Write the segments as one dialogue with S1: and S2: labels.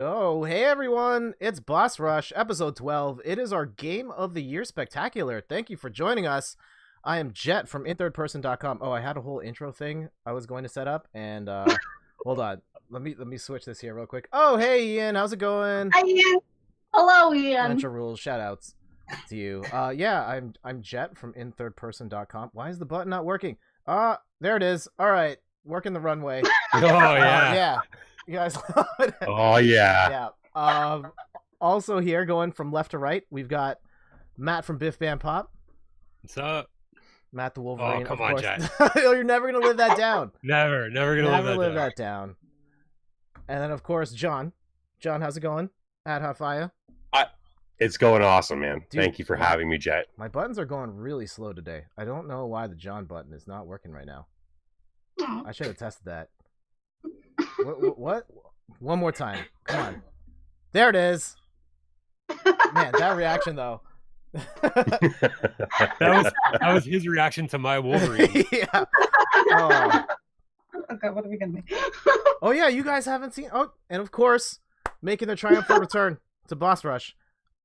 S1: Oh, hey everyone! It's Boss Rush, episode 12. It is our Game of the Year Spectacular. Thank you for joining us. I am Jet from inthirdperson.com. Oh, I had a whole intro thing I was going to set up, and hold on. Let me switch this here real quick. Oh, hey Ian, how's it going?
S2: Hi Ian. Hello Ian.
S1: Metro Rules, shoutouts to you. Yeah, I'm Jet from inthirdperson.com. Why is the button not working? There it is. All right, working the runway.
S3: Oh yeah.
S1: Yeah. You guys love it.
S3: Oh yeah.
S1: Yeah. Also here, going from left to right, we've got Matt from Biff Band Pop.
S3: What's up?
S1: Matt the Wolverine.
S3: Oh, come
S1: of
S3: on,
S1: course.
S3: Jack.
S1: You're never gonna live that down.
S3: Never gonna
S1: live that down. And then of course John. John, how's it going? At Hafaya.
S3: It's going awesome, man.
S1: Dude,
S3: Thank you for having me, Jet.
S1: My buttons are going really slow today. I don't know why the John button is not working right now. I should have tested that. What? One more time. Come on. There it is. Man, that reaction though.
S3: that was his reaction to my Wolverine.
S1: Yeah. Oh.
S2: Okay, what are we gonna do?
S1: Oh yeah, you guys haven't seen. Oh, and of course, making their triumphant return to Boss Rush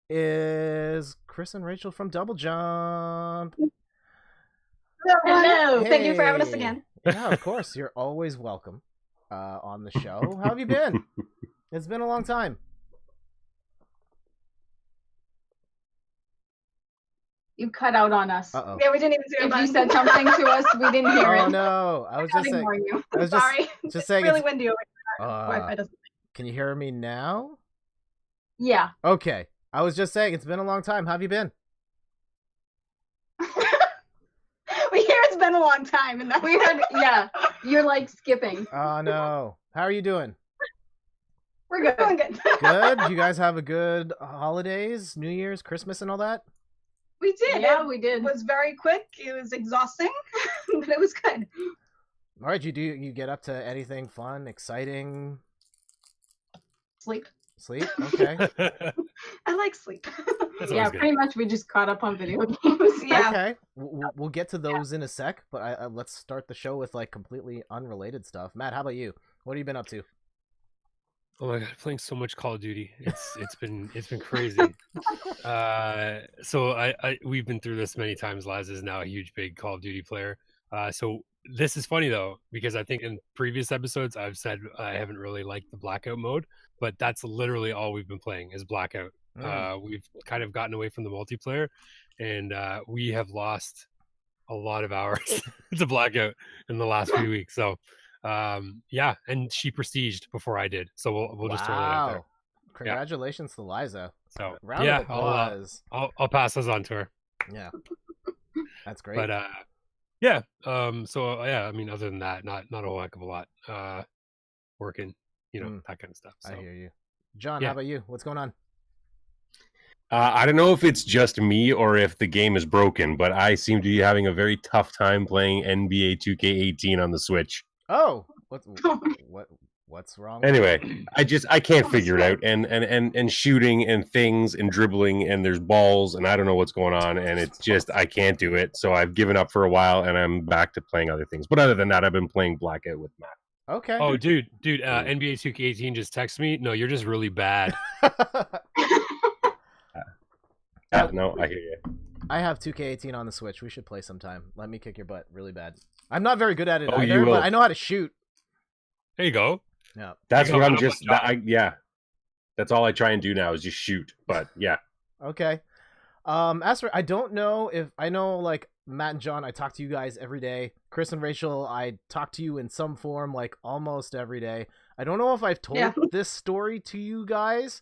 S1: is Kris and Rachel from Double Jump.
S2: Hello.
S1: Hey.
S2: Thank you for having us again.
S1: Yeah, of course. You're always welcome on the show. How have you been? It's been a long time.
S2: You cut out on us.
S1: Uh-oh.
S2: Yeah, we didn't even see it. If you said something to us, we didn't hear it.
S1: Oh no, I was just saying.
S2: You.
S1: I was
S2: Sorry.
S1: just saying.
S2: It's really windy over here.
S1: Wi-Fi doesn't. Can you hear me now?
S2: Yeah.
S1: Okay. I was just saying it's been a long time. How have you been?
S2: We hear it's been a long time, and we heard. Yeah, you're like skipping.
S1: Oh no. How are you doing?
S2: We're good. Doing good.
S1: Good. You guys have a good holidays, New Year's, Christmas, and all that.
S2: We did. Yeah, we did. It was very quick. It was exhausting, but it was good.
S1: All right. You get up to anything fun, exciting?
S2: Sleep.
S1: Sleep. Okay.
S2: I like sleep.
S3: Yeah,
S2: pretty much. We just caught up on video games. Yeah.
S1: Okay. We'll get to those in a sec, but let's start the show with like completely unrelated stuff. Matt, how about you? What have you been up to?
S3: Oh my god, playing so much Call of Duty. It's been crazy. So we've been through this many times. Laz is now a huge big Call of Duty player. So this is funny though, because I think in previous episodes I've said I haven't really liked the Blackout mode, but that's literally all we've been playing is Blackout. We've kind of gotten away from the multiplayer, and we have lost a lot of hours to Blackout in the last few weeks. So yeah, and she prestiged before I did, so we'll just throw that out there.
S1: Congratulations to Liza.
S3: So
S1: round of applause.
S3: I'll pass those on to her.
S1: Yeah, that's great.
S3: But yeah, so yeah, I mean, other than that, not a whole heck of a lot. Working, that kind of stuff. So.
S1: I hear you. John,
S3: Yeah.
S1: How about you? What's going on?
S3: I don't know if it's just me or if the game is broken, but I seem to be having a very tough time playing NBA 2K18 on the Switch.
S1: Oh, what's wrong?
S3: Anyway, I can't figure it out, and shooting and things and dribbling and there's balls and I don't know what's going on, and it's just I can't do it. So I've given up for a while and I'm back to playing other things. But other than that, I've been playing Blackout with Matt.
S1: Okay.
S3: Oh, dude, NBA 2K18 just texted me. No, you're just really bad. No, I hear you.
S1: I have 2K18 on the Switch. We should play sometime. Let me kick your butt really bad. I'm not very good at it
S3: Oh,
S1: either,
S3: you will.
S1: but I know how to shoot.
S3: There you go.
S1: Yeah.
S3: That's what I'm
S1: Oh,
S3: just. That's all I try and do now is just shoot. But yeah.
S1: Okay. As for I don't know if I know like Matt and John, I talk to you guys every day. Kris and Rachel, I talk to you in some form like almost every day. I don't know if I've told this story to you guys.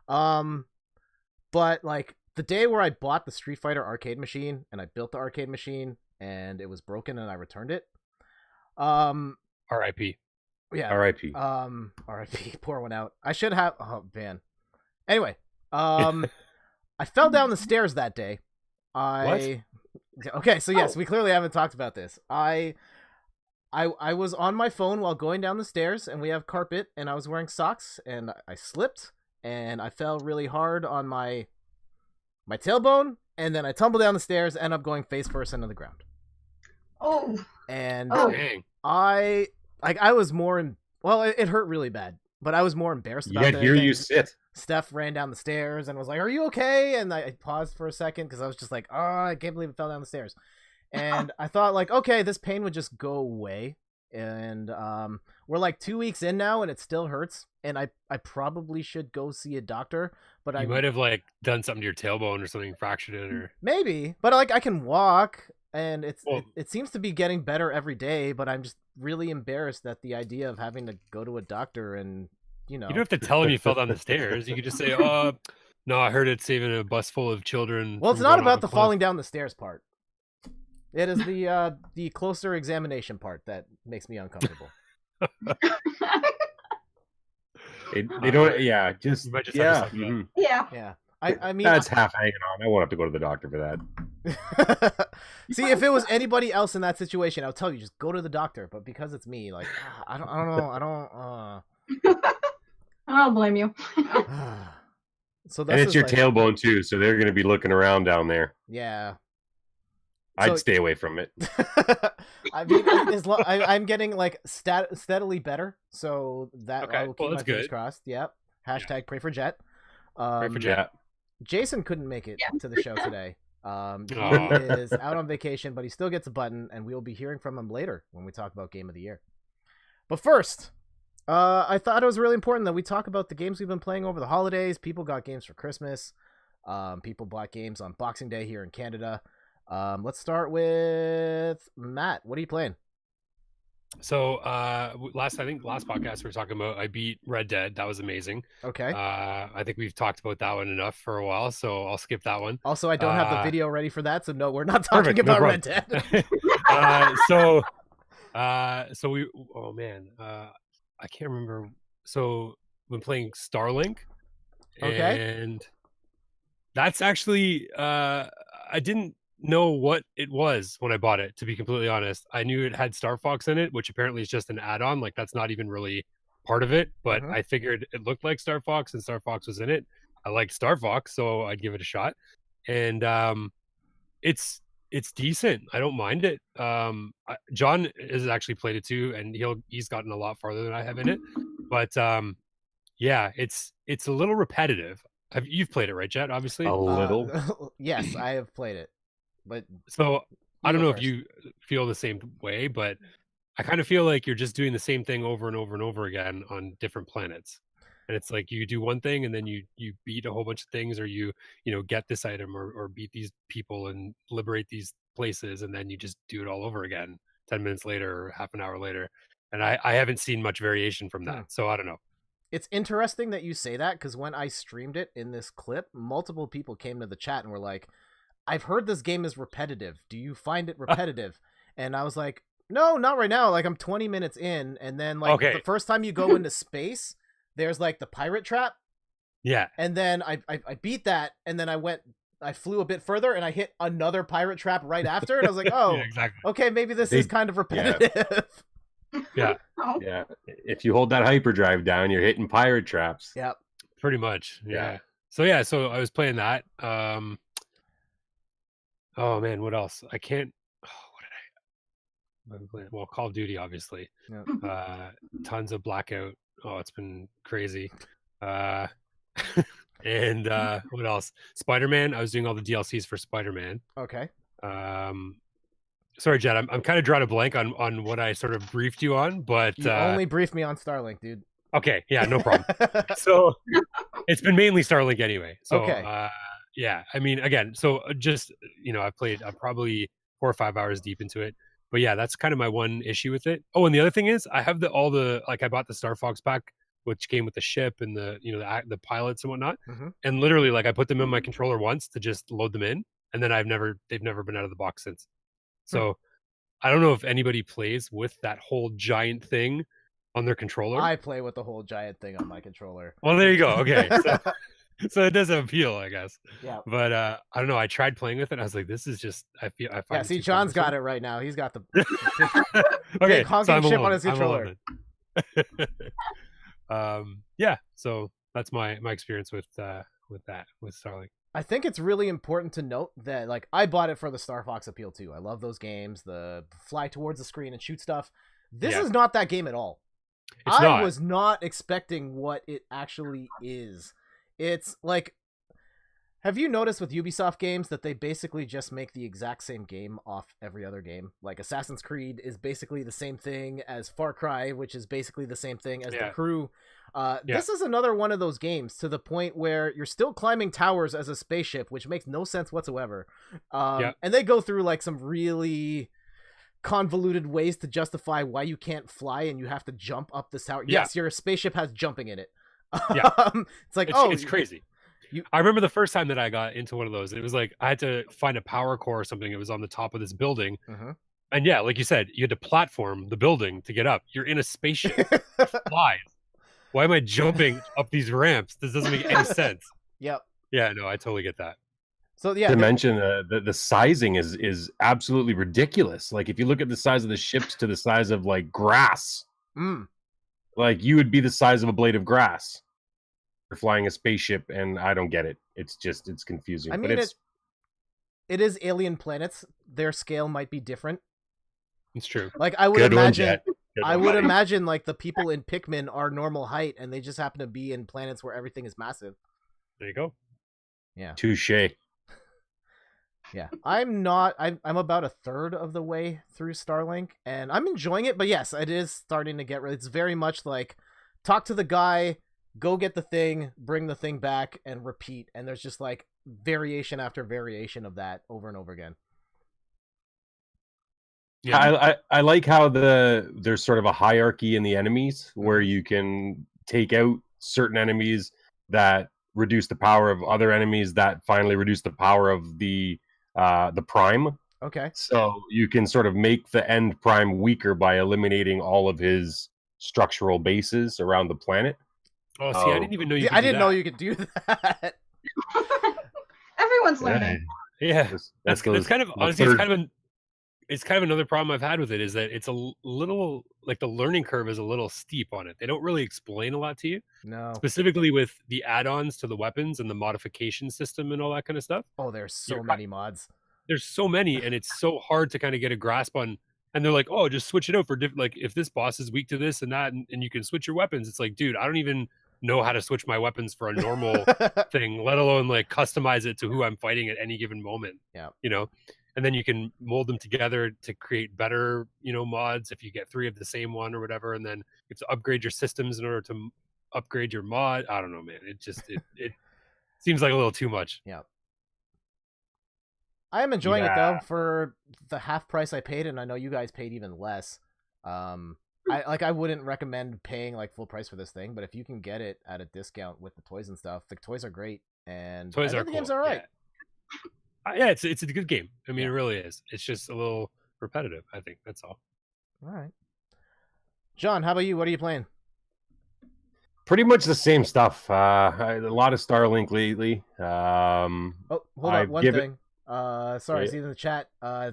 S1: But like the day where I bought the Street Fighter arcade machine and I built the arcade machine and it was broken and I returned it.
S3: R.I.P.
S1: Yeah.
S3: R.I.P.
S1: R.I.P. Pour one out. I should have. Oh man. Anyway, I fell down the stairs that day.
S3: What?
S1: Okay, so yes, we clearly haven't talked about this. I was on my phone while going down the stairs, and we have carpet, and I was wearing socks, and I slipped, and I fell really hard on my tailbone, and then I tumbled down the stairs, and I'm going face first into the ground.
S2: Oh.
S1: And
S3: Dang.
S1: I was more in. Well, it hurt really bad. but I was more embarrassed about
S4: Yet here you sit.
S1: Steph ran down the stairs and was like, "Are you okay?" And I paused for a second because I was just like, "Oh, I can't believe it fell down the stairs." And I thought like, okay, this pain would just go away. And we're like 2 weeks in now, and it still hurts. And I probably should go see a doctor. But
S3: You might have like done something to your tailbone or something, fractured it, or
S1: maybe. But like I can walk, and it seems to be getting better every day. But I'm just really embarrassed at the idea of having to go to a doctor and
S3: you don't have to tell him you fell down the stairs. You could just say, no, I heard it's saving a bus full of children.
S1: Well, it's not about the falling down the stairs part. It is the closer examination part that makes me uncomfortable.
S4: They don't. Yeah, just
S2: Yeah.
S1: I mean,
S4: that's half hanging on. I won't have to go to the doctor for that.
S1: See, if it was anybody else in that situation, I would tell you just go to the doctor. But because it's me, like I don't know.
S2: I don't blame you.
S1: So
S4: and it's your tailbone too, so they're going to be looking around down there.
S1: Yeah.
S4: I'd stay away from it.
S1: I mean, I'm getting like steadily better, so that I will keep my fingers crossed. Yep. Hashtag pray for Jet.
S3: Pray for Jet.
S1: Jason couldn't make it to the show today. He is out on vacation, but he still gets a button, and we will be hearing from him later when we talk about Game of the Year. But first, I thought it was really important that we talk about the games we've been playing over the holidays. People got games for Christmas. People bought games on Boxing Day here in Canada. Let's start with Matt. What are you playing?
S3: So last podcast we were talking about I beat Red Dead. That was amazing.
S1: Okay.
S3: I think we've talked about that one enough for a while, so I'll skip that one.
S1: Also, I don't have the video ready for that, so no, we're not talking about Red Dead.
S3: So we I can't remember. So we've been playing Starlink.
S1: Okay.
S3: And that's actually I didn't know what it was when I bought it, to be completely honest. I knew it had Star Fox in it, which apparently is just an add-on, like that's not even really part of it, but I figured it looked like Star Fox and Star Fox was in it. I liked Star Fox, so I'd give it a shot. And it's decent. I don't mind it. John has actually played it too, and he's gotten a lot farther than I have in it. But yeah, it's a little repetitive. You've played it, right, Jet? Obviously,
S4: a little.
S1: Yes, I have played it. But
S3: so I don't know if you feel the same way, but I kind of feel like you're just doing the same thing over and over and over again on different planets. And it's like you do one thing and then you beat a whole bunch of things, or you get this item or beat these people and liberate these places, and then you just do it all over again 10 minutes later or half an hour later. And I haven't seen much variation from that. So I don't know.
S1: It's interesting that you say that, because when I streamed it in this clip, multiple people came to the chat and were like, I've heard this game is repetitive. Do you find it repetitive? And I was like, no, not right now. Like I'm 20 minutes in, and then like the first time you go into space, there's like the pirate trap.
S3: Yeah.
S1: And then I beat that, and then I flew a bit further and I hit another pirate trap right after, and I was like, oh,
S3: yeah, exactly.
S1: Okay, maybe this is kind of repetitive.
S3: Yeah.
S4: Yeah. If you hold that hyperdrive down, you're hitting pirate traps.
S1: Yep.
S3: Pretty much. Yeah. So I was playing that. Oh man, what else? I can't. What did I? Playing? Well, Call of Duty, obviously. Yep. Tons of Blackout. Oh, it's been crazy. And what else? Spider-Man. I was doing all the DLCs for Spider-Man.
S1: Okay.
S3: Sorry, Jed. I'm kind of drawing a blank on what I sort of briefed you on, but
S1: you only briefed me on Starlink, dude.
S3: Okay. Yeah, no problem. So it's been mainly Starlink anyway. So
S1: okay.
S3: Yeah, I mean, again, so just I've played probably 4 or 5 hours deep into it, but yeah, that's kind of my one issue with it. Oh, and the other thing is, I have I bought the Star Fox pack, which came with the ship and the pilots and whatnot, and literally like I put them in my controller once to just load them in, and then they've never been out of the box since. So I don't know if anybody plays with that whole giant thing on their controller.
S1: I play with the whole giant thing on my controller.
S3: Well, there you go. Okay. So it does appeal, I guess.
S1: Yeah.
S3: But I don't know. I tried playing with it. I was like, this is just. I find.
S1: See, John's got it right now. He's got the
S3: okay.
S1: honking chip on his controller.
S3: Yeah. So that's my experience with Starlink.
S1: I think it's really important to note that like I bought it for the Star Fox appeal too. I love those games, the fly towards the screen and shoot stuff. This is not that game at all. I was not expecting what it actually is. It's like, have you noticed with Ubisoft games that they basically just make the exact same game off every other game? Like Assassin's Creed is basically the same thing as Far Cry, which is basically the same thing as The Crew. This is another one of those games to the point where you're still climbing towers as a spaceship, which makes no sense whatsoever. And they go through like some really convoluted ways to justify why you can't fly and you have to jump up this tower. Yes, your spaceship has jumping in it. It's like,
S3: it's crazy. I remember the first time that I got into one of those, it was like I had to find a power core or something. It was on the top of this building. And yeah, like you said, you had to platform the building to get up. You're in a spaceship. Flies. Why am I jumping up these ramps? This doesn't make any sense.
S1: Yep.
S3: Yeah, no, I totally get that.
S1: So yeah,
S4: to mention the sizing is absolutely ridiculous. Like if you look at the size of the ships to the size of like grass, like you would be the size of a blade of grass. Flying a spaceship, and I don't get it. It's confusing.
S1: I mean,
S4: but
S1: it is alien planets. Their scale might be different.
S3: It's true.
S1: Like I would imagine like the people in Pikmin are normal height, and they just happen to be in planets where everything is massive.
S3: There you go.
S1: Yeah.
S4: Touche.
S1: Yeah, I'm about a third of the way through Starlink, and I'm enjoying it. But yes, it is starting to get really. It's very much like talk to the guy. Go get the thing, bring the thing back, and repeat. And there's just like variation after variation of that over and over again.
S4: Yeah, I like how there's sort of a hierarchy in the enemies where you can take out certain enemies that reduce the power of other enemies that finally reduce the power of the prime.
S1: Okay.
S4: So you can sort of make the end prime weaker by eliminating all of his structural bases around the planet.
S3: Oh, see, I didn't even know you could
S1: I didn't know you could do that.
S2: Everyone's learning.
S3: Yeah. That's kind of, honestly, it's kind of another problem I've had with it is that it's a little, like the learning curve is a little steep on it. They don't really explain a lot to you.
S1: No.
S3: Specifically with the add-ons to the weapons and the modification system and all that kind of stuff.
S1: Oh, there's so many mods.
S3: There's so many, and it's so hard to kind of get a grasp on. And they're like, oh, just switch it out for like if this boss is weak to this and that, and you can switch your weapons. It's like, dude, I don't even know how to switch my weapons for a normal thing, let alone like customize it to who I'm fighting at any given moment.
S1: Yeah.
S3: You know, and then you can mold them together to create better, mods if you get 3 of the same one or whatever. And then you have to upgrade your systems in order to upgrade your mod. I don't know, man. It just, it seems like a little too much.
S1: Yeah. I am enjoying it though for the half price I paid, and I know you guys paid even less. I wouldn't recommend paying like full price for this thing, but if you can get it at a discount with the toys and stuff, the toys are great, and
S3: toys are
S1: the game's all right.
S3: Yeah, it's a good game. I mean, it really is. It's just a little repetitive, I think. That's all.
S1: All right. John, how about you? What are you playing?
S4: Pretty much the same stuff. A lot of Starlink lately.
S1: Hold on, one thing. Sorry,
S4: Yeah.
S1: I see in the chat. I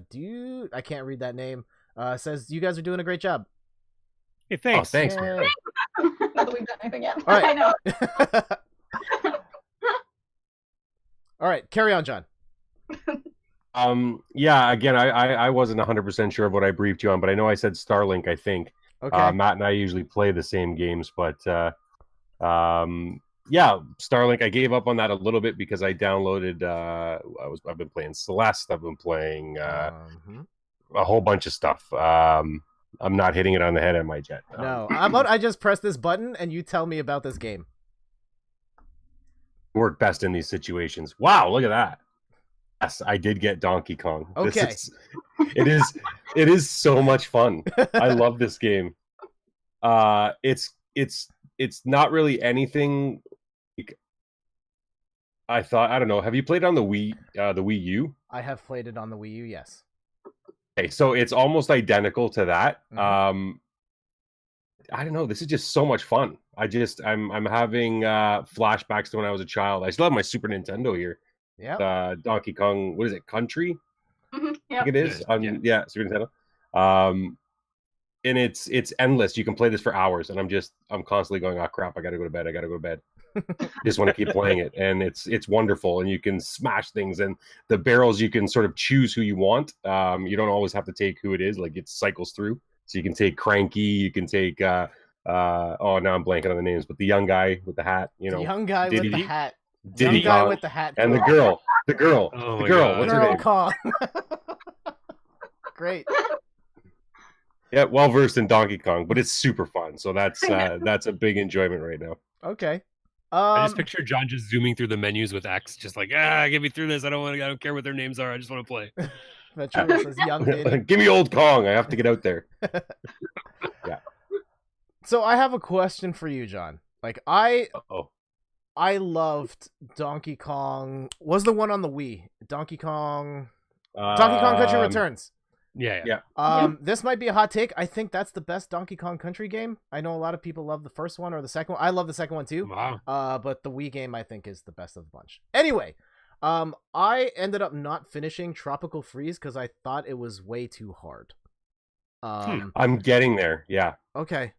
S1: can't read that name. Says you guys are doing a great job.
S3: Hey, thanks.
S4: Oh, thanks, man.
S2: Not that we've done anything yet.
S1: All right.
S2: I know.
S1: All right, carry on, John.
S4: Yeah, again, I wasn't 100% sure of what I briefed you on, but I know I said Starlink, I think.
S1: Okay.
S4: Matt and I usually play the same games, but yeah, Starlink, I gave up on that a little bit because I downloaded I've been playing Celeste, I've been playing a whole bunch of stuff. I'm not hitting it on the head at my jet.
S1: No, I just press this button and you tell me about this game.
S4: Work best in these situations. Wow, look at that. Yes, I did get Donkey Kong.
S1: Okay.
S4: It is so much fun. I love this game. It's not really anything like I thought. I don't know. Have you played on the Wii U?
S1: I have played it on the Wii U, yes.
S4: Okay, so it's almost identical to that.
S1: Mm-hmm.
S4: I don't know. This is just so much fun. I'm having flashbacks to when I was a child. I still have my Super Nintendo here.
S1: Yeah.
S4: Donkey Kong. What is it? Country?
S2: Mm-hmm.
S4: I think it is. Yeah, Super Nintendo. And it's endless. You can play this for hours, and I'm constantly going, oh crap, I gotta go to bed. Just want to keep playing it, and it's wonderful. And you can smash things, and the barrels you can sort of choose who you want. You don't always have to take who it is. Like it cycles through, so you can take Cranky, you can take Oh, now I'm blanking on the names, but the young guy with the hat, you
S1: The
S4: know,
S1: young guy with the
S4: Diddy,
S1: hat.
S4: Diddy
S1: Young guy
S4: Kong,
S1: with the hat.
S4: and the girl,
S3: Oh my
S4: girl.
S3: God.
S4: What's her
S1: Girl
S4: name?
S1: Kong. Great.
S4: Yeah, well versed in Donkey Kong, but it's super fun. So that's a big enjoyment right now.
S1: Okay.
S3: I just picture John just zooming through the menus with X, just like, get me through this. I don't care what their names are. I just want to play.
S1: Ventura says young Diddy.
S4: Give me old Kong. I have to get out there. Yeah.
S1: So I have a question for you, John. Like I loved Donkey Kong. Was the one on the Wii? Donkey Kong Country Returns.
S3: Yeah.
S1: This might be a hot take. I think that's the best Donkey Kong Country game. I know a lot of people love the first one or the second one. I love the second one too.
S3: Wow.
S1: But the Wii game I think is the best of the bunch. Anyway, I ended up not finishing Tropical Freeze because I thought it was way too hard.
S4: I'm getting there. Yeah.
S1: Okay.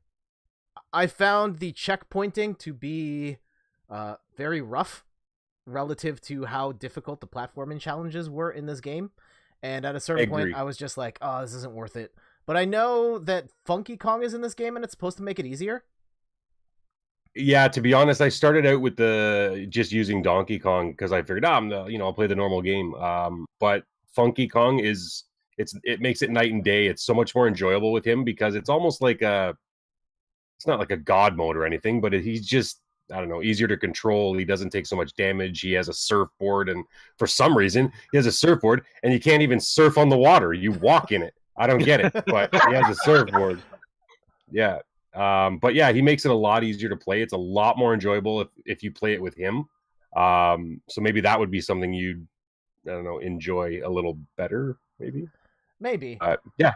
S1: I found the checkpointing to be very rough relative to how difficult the platforming challenges were in this game. And at a certain point, I was just like, oh, this isn't worth it. But I know that Funky Kong is in this game and it's supposed to make it easier.
S4: Yeah, to be honest, I started out with just using Donkey Kong because I figured, I'll play the normal game. But Funky Kong it makes it night and day. It's so much more enjoyable with him because it's almost like it's not like a god mode or anything, but he's just, I don't know, easier to control. He doesn't take so much damage. He has a surfboard, and for some reason, he has a surfboard, and you can't even surf on the water. You walk in it. I don't get it, but he has a surfboard. Yeah. But yeah, he makes it a lot easier to play. It's a lot more enjoyable if you play it with him. So maybe that would be something you'd, I don't know, enjoy a little better, maybe. Yeah.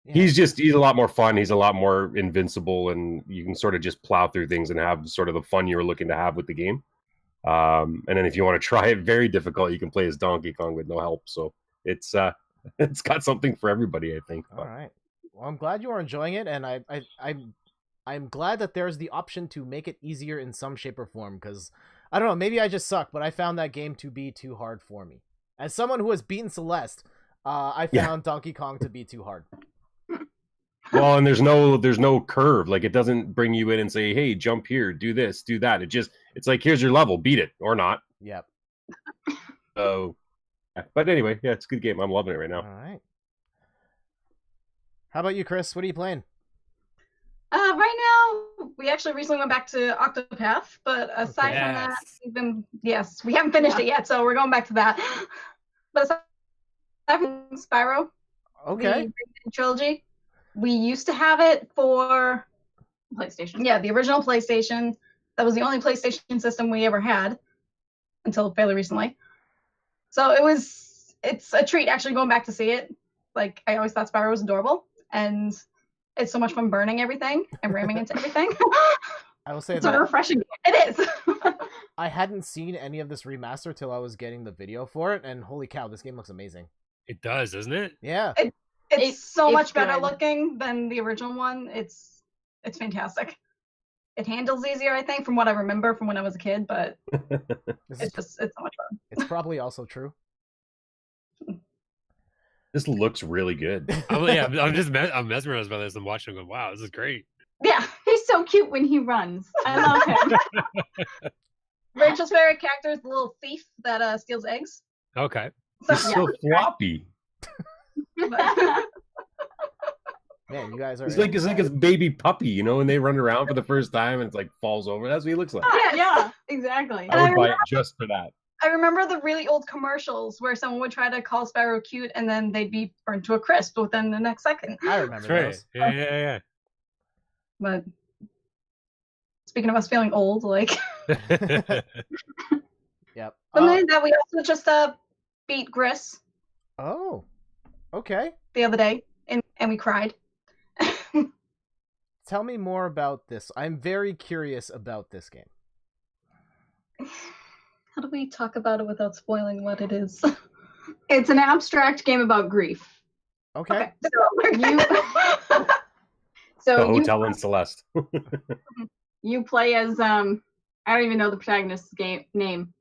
S4: He's a lot more fun. He's a lot more invincible, and you can sort of just plow through things and have sort of the fun you were looking to have with the game. And then if you want to try it very difficult, you can play as Donkey Kong with no help. So it's got something for everybody, I think.
S1: All right. Well, I'm glad you are enjoying it, and I'm glad that there's the option to make it easier in some shape or form. Because I don't know, maybe I just suck, but I found that game to be too hard for me. As someone who has beaten Celeste, I found Donkey Kong to be too hard.
S4: Well, and there's no curve. Like, it doesn't bring you in and say, hey, jump here, do this, do that. It's like, here's your level, beat it or not.
S1: Yep.
S4: So, but anyway, yeah, it's a good game. I'm loving it right now.
S1: All right. How about you, Kris? What are you playing?
S2: Right now, we actually recently went back to Octopath, but aside from that, we haven't finished it yet, so we're going back to that. But aside from Spyro, the trilogy, we used to have it for PlayStation. Yeah, the original PlayStation. That was the only PlayStation system we ever had until fairly recently. So it's a treat actually going back to see it. Like, I always thought Spyro was adorable, and it's so much fun burning everything and ramming into everything.
S1: I will say
S2: it's so refreshing. It is.
S1: I hadn't seen any of this remaster till I was getting the video for it, and holy cow, this game looks amazing.
S3: It does, doesn't it?
S1: Yeah.
S2: It's so much better looking than the original one. It's fantastic. It handles easier, I think, from what I remember from when I was a kid, but it's so much fun.
S1: It's probably also true.
S4: This looks really good.
S3: I'm mesmerized by this. I'm watching and going, wow, this is great.
S2: Yeah,
S5: he's so cute when he runs. I love him.
S2: Rachel's favorite character is the little thief that steals eggs.
S3: Okay.
S4: He's so floppy.
S1: Man, you guys are.
S4: It's like his baby puppy, and they run around for the first time and it's like falls over. That's what he looks like.
S5: Yeah, exactly.
S4: I would buy it just for that.
S2: I remember the really old commercials where someone would try to call Spyro cute and then they'd be burned to a crisp within the next second.
S1: I remember those.
S3: Yeah.
S2: But speaking of us feeling old, like.
S1: Yep.
S2: And then that we also just beat Gris.
S1: Oh. Okay.
S2: The other day, and we cried.
S1: Tell me more about this. I'm very curious about this game.
S2: How do we talk about it without spoiling what it is?
S5: It's an abstract game about grief.
S1: Okay.
S5: So
S4: the Hotel in Celeste.
S5: You play as I don't even know the protagonist's name,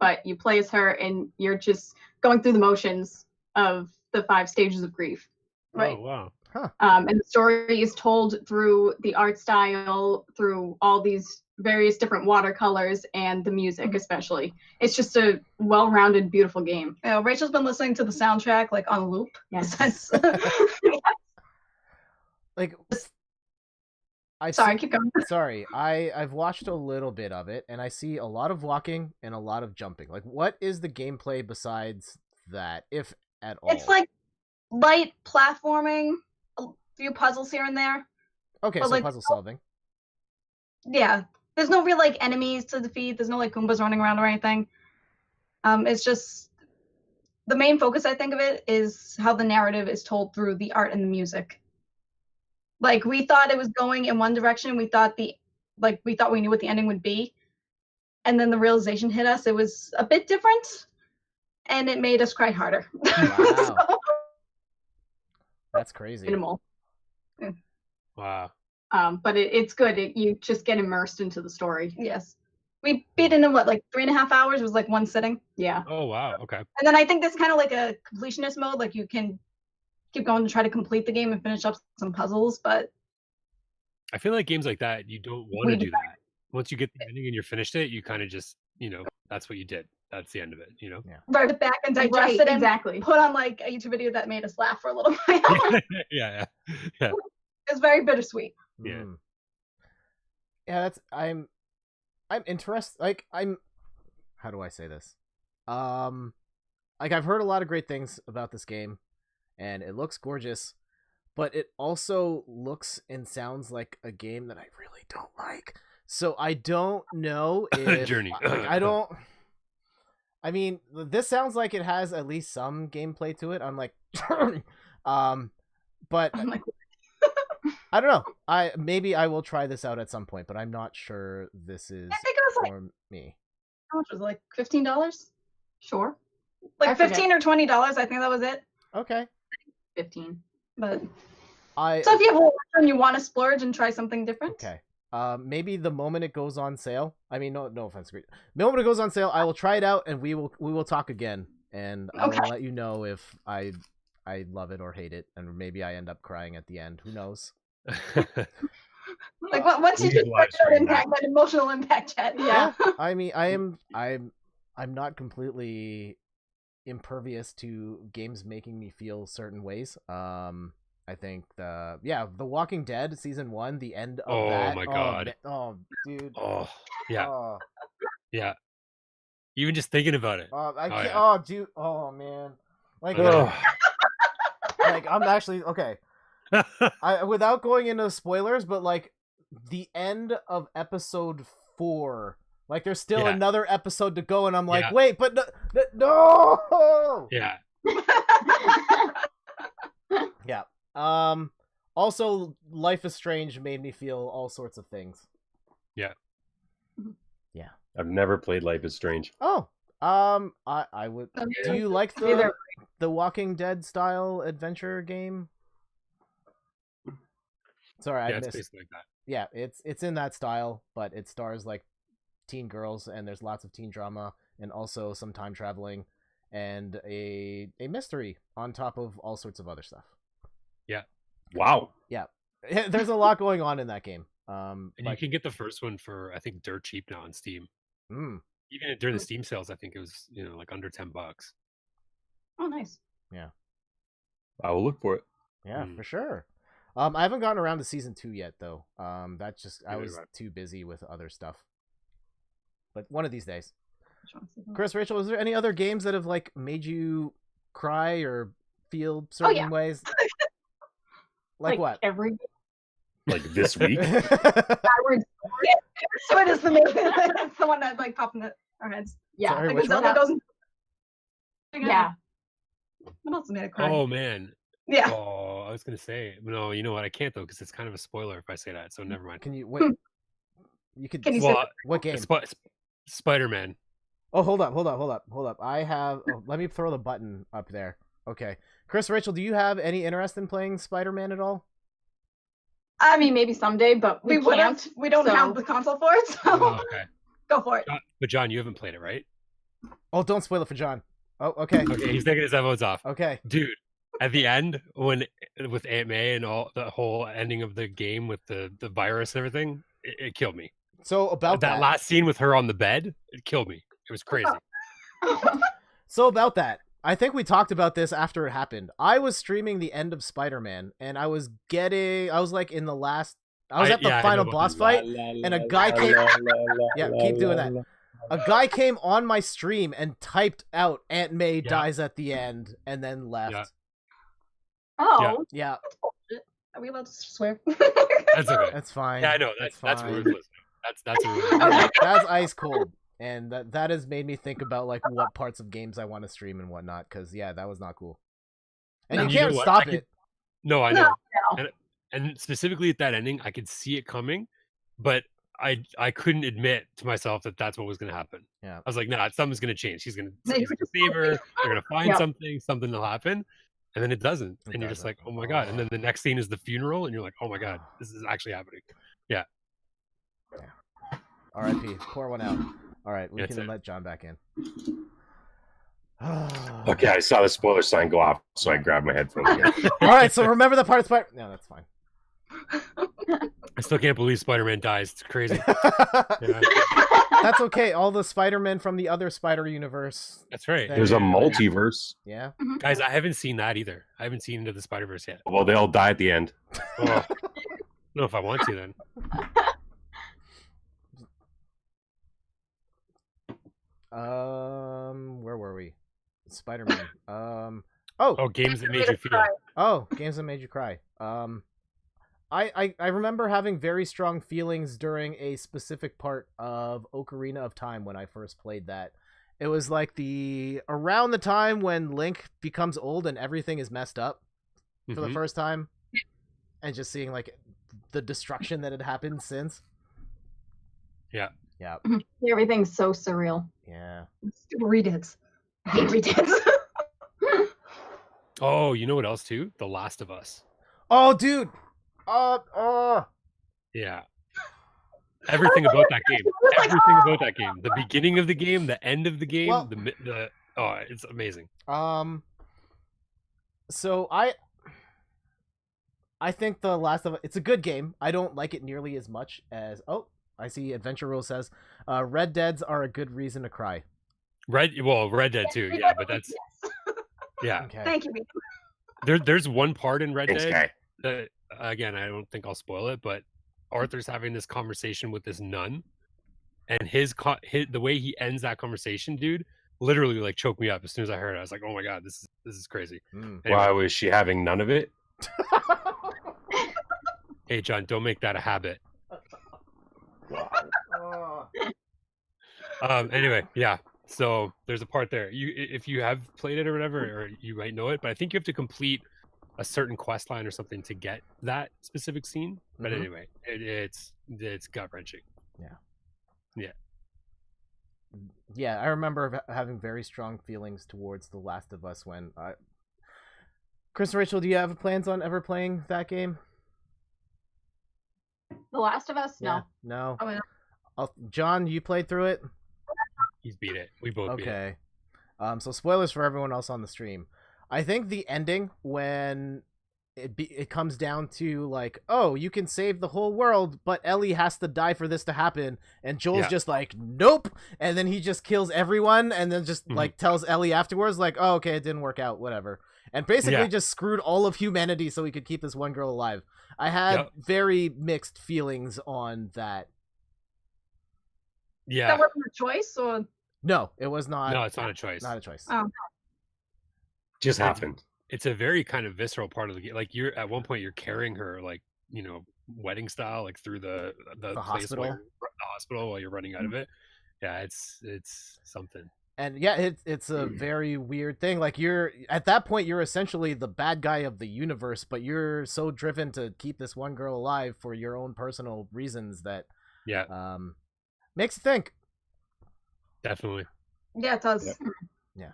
S5: but you play as her, and you're just going through the motions of the 5 stages of grief.
S2: Right.
S3: Oh, wow.
S1: Huh.
S5: And the story is told through the art style, through all these various different watercolors and the music, especially. It's just a well-rounded, beautiful game.
S2: Yeah, Rachel's been listening to the soundtrack like on loop.
S5: Yes.
S2: Since...
S1: Like,
S2: Sorry, keep going.
S1: Sorry, I've watched a little bit of it, and I see a lot of walking and a lot of jumping. Like, what is the gameplay besides that, if at all?
S2: It's like light platforming, a few puzzles here and there.
S1: Okay, so
S2: like,
S1: puzzle solving.
S2: Yeah, there's no real like enemies to defeat. There's no like Goombas running around or anything. It's just the main focus, I think, of it is how the narrative is told through the art and the music. Like, we thought it was going in one direction. We thought we knew what the ending would be, and then the realization hit us. It was a bit different, and it made us cry harder.
S1: Wow. That's crazy.
S5: Minimal.
S3: Wow.
S5: But it's good. You just get immersed into the story.
S2: Yes. We beat it in what, like 3.5 hours? It was like one sitting.
S5: Yeah.
S3: Oh wow. Okay.
S2: And then I think that's kind of like a completionist mode. Like, you can keep going to try to complete the game and finish up some puzzles, but
S3: I feel like games like that, you don't want to do that. Once you get the ending and you're finished it, you kind of just, that's what you did. That's the end of it,
S1: Yeah.
S2: write it back and digest
S5: Right,
S2: it and
S5: exactly.
S2: put on like a YouTube video that made us laugh for a little while.
S3: yeah.
S2: It's very bittersweet.
S3: Yeah.
S1: Yeah, I'm interested. Like, how do I say this? Like, I've heard a lot of great things about this game, and it looks gorgeous, but it also looks and sounds like a game that I really don't like. So I don't know if
S3: Journey.
S1: I mean, this sounds like it has at least some gameplay to it. I'm like, but
S2: I'm like,
S1: I don't know. Maybe I will try this out at some point, but I'm not sure this is
S2: I think it was like,
S1: for me.
S2: how much was it? Like $15?
S5: Sure.
S2: Like
S5: I forget.
S2: $15 or $20. I think that was it.
S1: Okay.
S5: 15.
S2: But
S1: I
S2: so if you have a little and you want to splurge and try something different,
S1: okay. Maybe the moment it goes on sale. I mean, no offense. The moment it goes on sale, I will try it out, and we will talk again, and I will let you know if I love it or hate it, and maybe I end up crying at the end. Who knows?
S2: like once you
S3: Please
S2: get
S3: live
S2: that
S3: stream
S2: impact, that emotional impact, chat.
S5: Yeah.
S1: I mean, I'm not completely impervious to games making me feel certain ways. I think The Walking Dead season 1, the end of that.
S3: Oh my god.
S1: Oh, dude.
S3: Oh yeah.
S1: Oh,
S3: Yeah. Even just thinking about it.
S1: I can't.
S3: yeah.
S1: Oh, dude. Oh man. Like,
S3: Ugh.
S1: like I'm actually okay. Without going into spoilers, but like the end of episode 4, like there's still
S3: Yeah.
S1: another episode to go, and I'm like,
S3: Yeah.
S1: wait, but no.
S3: Yeah.
S1: Yeah. Also, Life is Strange made me feel all sorts of things.
S4: I've never played Life is Strange.
S1: Oh, I would. Do you like
S2: Neither.
S1: the Walking Dead style adventure game? Sorry, I
S3: Yeah, it's
S1: missed.
S3: basically like that.
S1: Yeah, it's in that style, but it stars like teen girls, and there's lots of teen drama, and also some time traveling, and a mystery on top of all sorts of other stuff.
S4: Wow.
S1: There's a lot going on in that game.
S3: And you can get the first one for I think dirt cheap now on Steam.
S1: Mm,
S3: Even during the Steam sales, I think it was like under $10.
S2: Oh, nice.
S4: I will look for it.
S1: yeah,
S3: Mm.
S1: for sure. I haven't gotten around to season 2 yet, though. That's just I
S3: Neither
S1: was
S3: have I.
S1: too busy with other stuff. But one of these days.
S2: Which one's the-
S1: Chris, Rachel, is there any other games that have like made you cry or feel certain
S2: yeah.
S1: ways? Like what?
S5: Every
S4: Like this week.
S5: Skyward.
S2: So it is the main. It's the one that like popped in our heads.
S5: Yeah.
S1: Sorry,
S2: Like
S1: which
S2: Zelda
S1: one?
S2: goes.
S5: Yeah.
S2: What else made it cry?
S3: Oh man.
S2: Yeah.
S3: Oh, I was gonna say no. You know what? I can't though because it's kind of a spoiler if I say that. So never mind.
S1: Can you wait? You could.
S2: Can you say
S3: Well,
S1: what game?
S3: Spider-Man.
S1: Oh, hold up. I have. Oh, let me throw the button up there. Okay, Chris, Rachel, do you have any interest in playing Spider-Man at all?
S5: I mean, maybe someday, but we
S2: wouldn't.
S5: can't.
S2: We don't
S5: so-
S2: have the console for it, so
S3: Oh, okay.
S2: go for it.
S3: But John, you haven't played it, right?
S1: Oh, don't spoil it for John. Oh, okay.
S3: Okay, he's taking his headphones off.
S1: Okay.
S3: Dude, At the end, when with Aunt May and all the whole ending of the game with the virus and everything, it killed me.
S1: So about
S3: That last scene with her on the bed, it killed me. It was crazy.
S1: So about that, I think we talked about this after it happened. I was streaming the end of Spider-Man, and I was like in the last. I was at the final boss fight, and a guy came. Yeah, keep doing that. A guy came on my stream and typed out "Aunt May dies at the end," and then left.
S3: Yeah.
S2: Oh.
S1: Yeah.
S2: Are we allowed to swear?
S3: That's okay.
S1: That's fine.
S3: Yeah, I know. That's
S1: fine.
S3: ruthless. That's a ruthless.
S1: Yeah, that's ice cold. And that has made me think about like what parts of games I want to stream and whatnot, because that was not cool. And you can't stop it.
S3: No, I know.
S2: No.
S3: And specifically at that ending, I could see it coming, but I couldn't admit to myself that that's what was going to happen.
S1: Yeah.
S3: I was like, nah, something's going to change. He's going to save her. They're going to find something will happen. And then it doesn't. And you're just like, oh my God. And then the next scene is the funeral. And you're like, oh my God, this is actually happening. Yeah.
S1: R.I.P. Pour one out. All right. We can let John back in.
S4: Okay, I saw the spoiler sign go off, so I grabbed my headphones.
S1: All right. So remember the part of Spider. No, that's fine.
S3: I still can't believe Spider-Man dies. It's crazy.
S1: That's okay. All the Spider-Men from the other Spider universe.
S3: That's right.
S4: There's a multiverse.
S1: Yeah.
S3: Guys, I haven't seen that either. I haven't seen Into the Spider-Verse yet.
S4: Well, they all die at the end.
S3: Oh. I don't know if I want to then.
S1: Where were we? Spider-Man.
S3: Games that made you feel.
S1: Oh, games that made you cry. I remember having very strong feelings during a specific part of Ocarina of Time when I first played that. It was like around the time when Link becomes old and everything is messed up for the first time, and just seeing like the destruction that had happened since.
S3: Yeah.
S1: Yeah.
S5: Everything's so surreal.
S1: Yeah.
S2: Redits. I hate redits.
S3: Oh, you know what else too? The Last of Us.
S1: Oh, dude.
S3: Yeah. Everything about that game. Everything about that game. The beginning of the game, the end of the game, it's amazing.
S1: So I think The Last of Us, it's a good game. I don't like it nearly as much as I see Adventure Rule says Red Deads are a good reason to cry.
S3: Red Dead too, yeah, but that's yeah.
S1: Okay.
S2: Thank you.
S3: There's one part in Red
S4: Thanks,
S3: Dead that, again, I don't think I'll spoil it, but Arthur's having this conversation with this nun, and the way he ends that conversation, dude, literally like choked me up as soon as I heard it. I was like, oh my God, this is crazy.
S1: Mm.
S3: Anyway.
S4: Why was she having none of it?
S3: Hey John, don't make that a habit. Anyway, yeah. So there's a part there. If you have played it or whatever, or you might know it, but I think you have to complete a certain quest line or something to get that specific scene. But anyway, it's gut wrenching.
S1: Yeah, I remember having very strong feelings towards The Last of Us when Kris and Rachel, do you have plans on ever playing that game?
S5: The Last of Us?
S1: Yeah. No.
S2: Oh, yeah.
S1: John, you played through it?
S3: He's beat it. We both beat it.
S1: Okay. So spoilers for everyone else on the stream. I think the ending when it comes down to like, oh, you can save the whole world, but Ellie has to die for this to happen, and Joel's just like, nope, and then he just kills everyone, and then just like tells Ellie afterwards like, oh, okay, it didn't work out, whatever, and basically just screwed all of humanity so he could keep this one girl alive. I had very mixed feelings on that.
S2: Yeah. That wasn't a choice, or
S1: no, it was not.
S3: No, it's not a choice.
S1: Not a choice.
S2: Oh.
S4: Just happened.
S3: It's a very kind of visceral part of the game. Like you're at one point you're carrying her like, wedding style, like through the
S1: hospital.
S3: The hospital while you're running out of it. Yeah, it's something.
S1: And yeah, it's a very weird thing. Like you're at that point, you're essentially the bad guy of the universe, but you're so driven to keep this one girl alive for your own personal reasons that makes you think.
S3: Definitely.
S2: Yeah, it does.
S1: Yeah.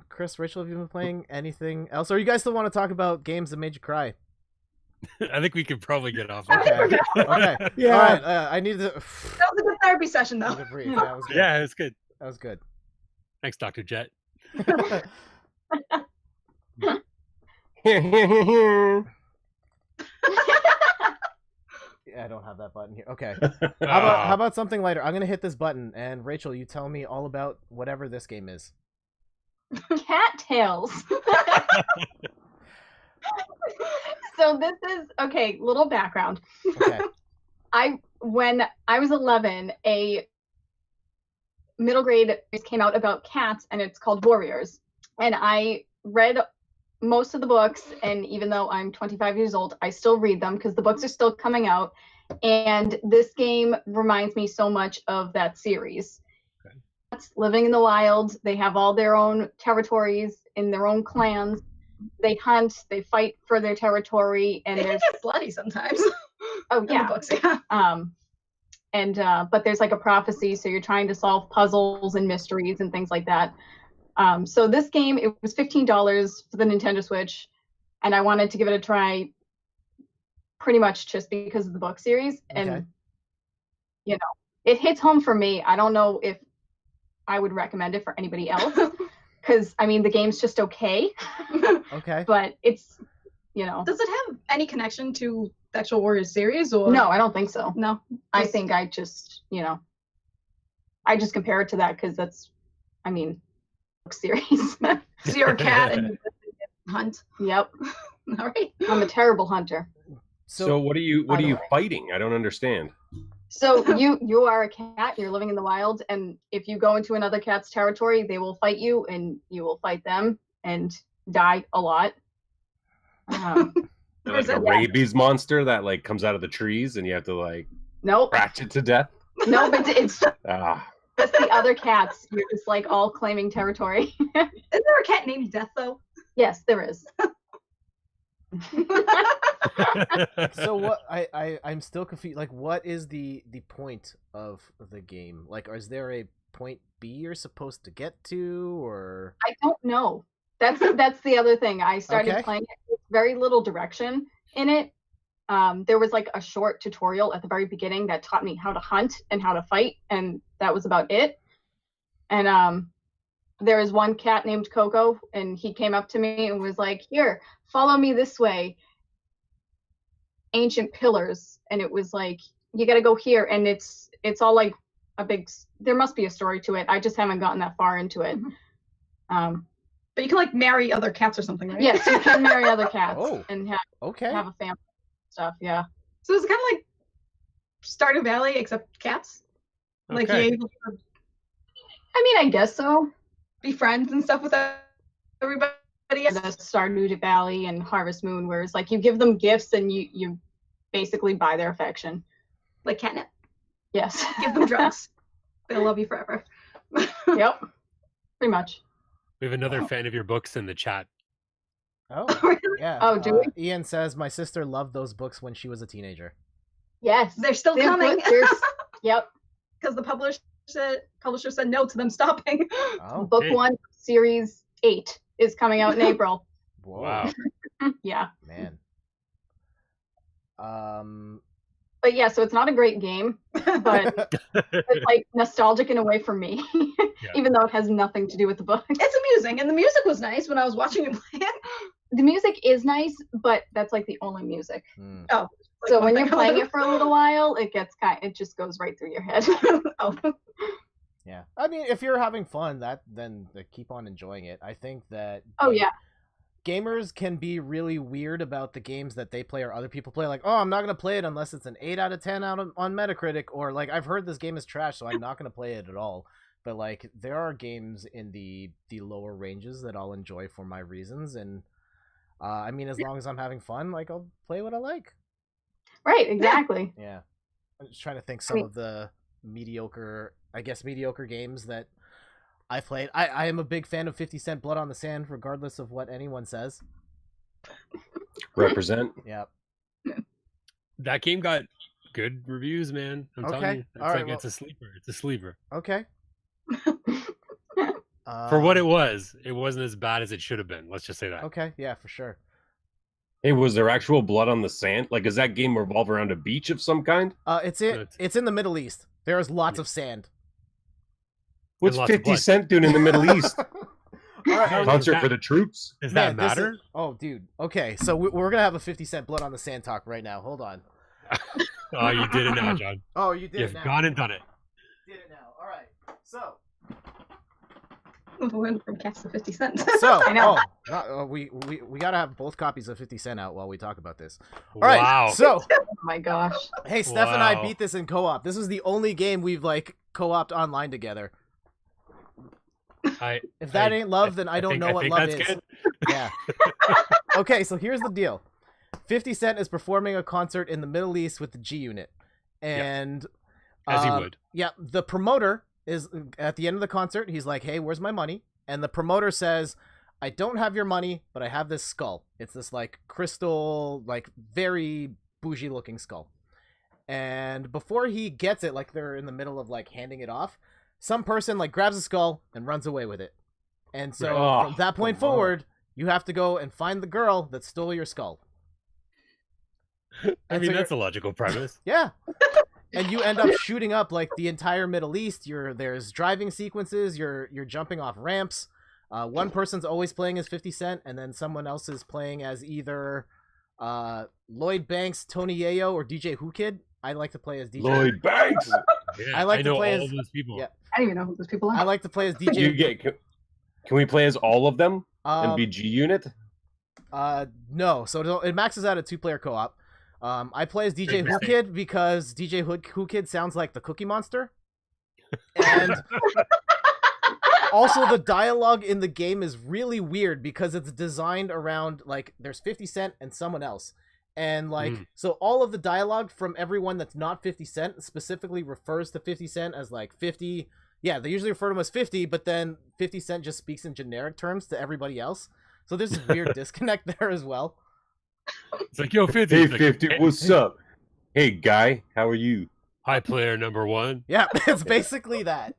S1: Kris, Rachel, have you been playing anything else? Or you guys still want to talk about games that made you cry?
S3: I think we could probably get off.
S1: Okay. Yeah. All right. I need to.
S2: That was a good therapy session, though.
S1: Yeah, it was good.
S3: Yeah, it was good.
S1: That was good.
S3: Thanks, Dr. Jet.
S1: I don't have that button here. Okay. How about something lighter? I'm gonna hit this button, and Rachel, you tell me all about whatever this game is.
S5: Cattails. So this is okay. Little background.
S1: Okay.
S5: When I was 11, a middle grade came out about cats, and it's called Warriors. And I read most of the books, and even though I'm 25 years old, I still read them because the books are still coming out. And this game reminds me so much of that series. Okay. Cats living in the wild, they have all their own territories in their own clans. They hunt, they fight for their territory, and
S2: they get bloody sometimes.
S5: Oh yeah.
S2: In the books, yeah.
S5: But there's like a prophecy, so you're trying to solve puzzles and mysteries and things like that. So this game, it was $15 for the Nintendo Switch, and I wanted to give it a try pretty much just because of the book series.
S1: Okay.
S5: And, you know, it hits home for me. I don't know if I would recommend it for anybody else, because, I mean, the game's just okay.
S1: Okay.
S5: But it's, you know.
S2: Does it have any connection to the actual Warriors series? Or
S5: No, I don't think so.
S2: No.
S5: I think I just, you know, I just compare it to that because that's, I mean, series.
S2: So you're a cat and you hunt.
S5: Yep.
S2: All right.
S5: I'm a terrible hunter.
S4: So what are you fighting? I don't understand.
S5: So you are a cat, you're living in the wild, and if you go into another cat's territory, they will fight you and you will fight them and die a lot.
S4: Like a rabies monster that like comes out of the trees and you have to like scratch it to death?
S5: No, but it's just the other cats. You're just like all claiming territory.
S2: Isn't there a cat named Death though?
S5: Yes, there is.
S1: So what I'm still confused. Like, what is the point of the game? Like, is there a point B you're supposed to get to, or
S5: I don't know. That's the other thing. I started playing it with very little direction in it. There was like a short tutorial at the very beginning that taught me how to hunt and how to fight, and that was about it. And there was one cat named Coco, and he came up to me and was like, "Here, follow me this way. Ancient pillars." And it was like, you got to go here, and it's all like a big. There must be a story to it. I just haven't gotten that far into it.
S2: But you can like marry other cats or something, right?
S5: Yes, you can marry other cats and have a family and stuff. Yeah.
S2: So it's kind of like Stardew Valley except cats.
S3: Okay.
S2: Like you're able to,
S5: I mean, I guess so.
S2: Be friends and stuff with everybody.
S5: The Stardew Valley and Harvest Moon, where it's like you give them gifts and you basically buy their affection.
S2: Like catnip.
S5: Yes.
S2: Give them drugs. They'll love you forever.
S5: Yep. Pretty much.
S3: We have another fan of your books in the chat.
S1: Oh, yeah.
S5: Oh, do we?
S1: Ian says, my sister loved those books when she was a teenager.
S5: Yes.
S2: They're still coming.
S5: Yep.
S2: Because the publisher said no to them stopping.
S1: Oh.
S5: Book 1, Series 8 is coming out in April.
S1: Whoa.
S3: Wow.
S5: Yeah.
S1: Man.
S5: But yeah, so it's not a great game, but it's like nostalgic in a way for me, even though it has nothing to do with the book.
S2: It's amusing, and the music was nice when I was watching you play it.
S5: The music is nice, but that's like the only music.
S2: Oh, like
S5: so when you're playing it for a little while, it just goes right through your head.
S2: Oh.
S1: Yeah, I mean, if you're having fun, then keep on enjoying it. I think that.
S5: Oh yeah.
S1: Gamers can be really weird about the games that they play or other people play. Like, oh, I'm not going to play it unless it's an 8 out of 10 on Metacritic. Or, like, I've heard this game is trash, so I'm not going to play it at all. But, like, there are games in the lower ranges that I'll enjoy for my reasons. And, I mean, as long as I'm having fun, like, I'll play what I like.
S5: Right, exactly.
S1: Yeah. I'm just trying to think some of the mediocre games that I've played. I am a big fan of 50 Cent Blood on the Sand, regardless of what anyone says.
S4: Represent.
S1: Yeah.
S3: That game got good reviews, man. I'm telling you. It's a sleeper. It's a sleeper.
S1: Okay.
S3: For what it wasn't as bad as it should have been. Let's just say that.
S1: Okay, yeah, for sure.
S4: Hey, was there actual blood on the sand? Like, does that game revolve around a beach of some kind?
S1: It's in the Middle East. There is lots of sand.
S4: What's 50 Cent doing in the Middle East?
S1: right.
S4: Concert for the troops.
S3: Does
S1: Man,
S3: that matter?
S1: Oh, dude. Okay, so we're gonna have a 50 Cent Blood on the Sand talk right now. Hold on.
S3: Oh, you did it now, John.
S1: Oh, you did
S3: You've
S1: it now.
S3: gone and done it.
S1: Did it now. All right. So.
S2: We went from cats to 50 cents.
S1: So,
S2: I know.
S1: we gotta have both copies of 50 Cent out while we talk about this. All right.
S3: Wow.
S1: So,
S2: Oh my gosh.
S1: hey, Steph and I
S3: Wow.
S1: beat this in co-op. This is the only game we've like co-opted online together. If that ain't love, then I don't know what love is.
S3: Good.
S1: Yeah. Okay, so here's the deal. 50 Cent is performing a concert in the Middle East with the G Unit, and
S3: As he would.
S1: Yeah, the promoter is at the end of the concert. He's like, "Hey, where's my money?" And the promoter says, "I don't have your money, but I have this skull. It's this like crystal, like very bougie looking skull." And before he gets it, like they're in the middle of like handing it off, some person like grabs the skull and runs away with it. And so from that point forward, you have to go and find the girl that stole your skull.
S3: I mean, that's a logical premise.
S1: Yeah. And you end up shooting up like the entire Middle East. There's driving sequences. You're jumping off ramps. One person's always playing as 50 Cent, and then someone else is playing as either Lloyd Banks, Tony Yayo, or DJ Who Kid. I like to play as DJ
S4: Lloyd Banks.
S3: Yeah,
S1: I like to
S3: know
S1: play
S3: all
S1: as-
S3: those people.
S1: yeah.
S2: I don't even know who those people are.
S1: I like to play as DJ.
S4: Can we play as all of them and
S1: Um,
S4: be G Unit?
S1: No. So it maxes out at 2-player co-op. I play as DJ Who Kid because DJ Who Kid sounds like the Cookie Monster. And also the dialogue in the game is really weird because it's designed around like there's 50 Cent and someone else. And like so all of the dialogue from everyone that's not 50 Cent specifically refers to 50 Cent as like 50. Yeah, they usually refer to him as 50, but then 50 Cent just speaks in generic terms to everybody else. So there's this weird disconnect there as well.
S3: It's like, yo, 50.
S4: Hey,
S3: It's like,
S4: 50, what's up? Hey, guy, how are you?
S3: Hi, player number 1.
S1: Yeah, it's basically that.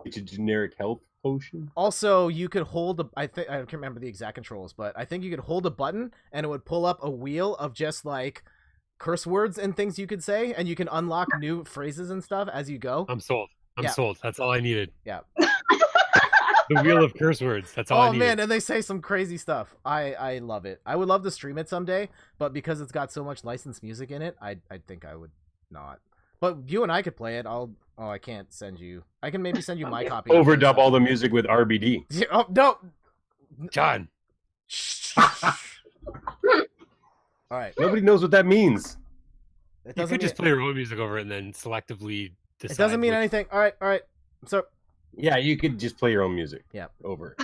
S4: It's a generic health potion.
S1: Also, you could hold I can't remember the exact controls, but I think you could hold a button and it would pull up a wheel of just like curse words and things you could say, and you can unlock new phrases and stuff as you go.
S3: I'm sold. I'm
S1: Yeah.
S3: sold. That's all I needed.
S1: Yeah.
S3: The wheel of curse words. That's all I
S1: Oh
S3: needed.
S1: man, and they say some crazy stuff. I love it. I would love to stream it someday, but because it's got so much licensed music in it, I think I would not. But you and I could play it. I can't send you. I can maybe send you my copy.
S4: Overdub all the music with RBD.
S1: Yeah, oh no.
S3: John.
S1: All right.
S4: Nobody knows what that means.
S1: It
S3: You
S1: doesn't
S3: could just
S1: mean,
S3: play your own music over it and then selectively decide.
S1: it doesn't mean
S3: which-
S1: anything. All right. So
S4: Yeah, you could just play your own music.
S1: Yeah.
S4: Over.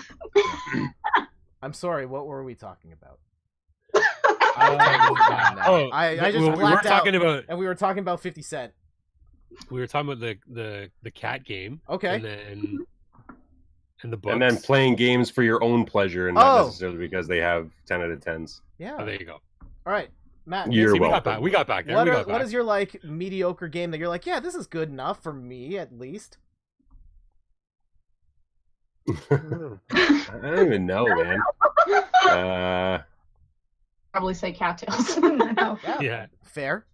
S1: I'm sorry. What were we talking about?
S3: Oh,
S1: I just
S3: we were
S1: blacked out,
S3: talking about
S1: and we were talking about 50 Cent.
S3: the cat game.
S1: Okay.
S3: And the books.
S4: And then playing games for your own pleasure and not
S1: Oh.
S4: necessarily because they have 10 out of 10s.
S1: Yeah.
S3: Oh, there you go.
S1: All right, Matt.
S4: You're
S3: See, we got
S4: welcome.
S3: back. We got back there.
S1: What is your like mediocre game that you're like, yeah, this is good enough for me at least?
S4: I don't even know, man.
S5: Probably say Cattails.
S2: I know.
S3: Yeah.
S1: Fair.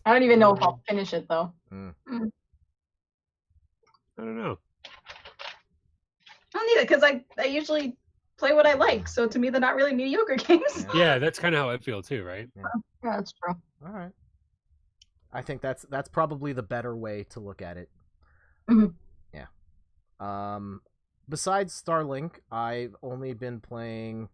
S5: I don't even know if I'll finish it though.
S3: I don't know.
S2: I don't need it because I usually play what I like. So to me, they're not really mediocre games.
S3: Yeah, that's kind of how I feel too, right?
S5: Yeah, that's true.
S1: All right. I think that's probably the better way to look at it.
S5: Mhm.
S1: Yeah. Besides Starlink, I've only been playing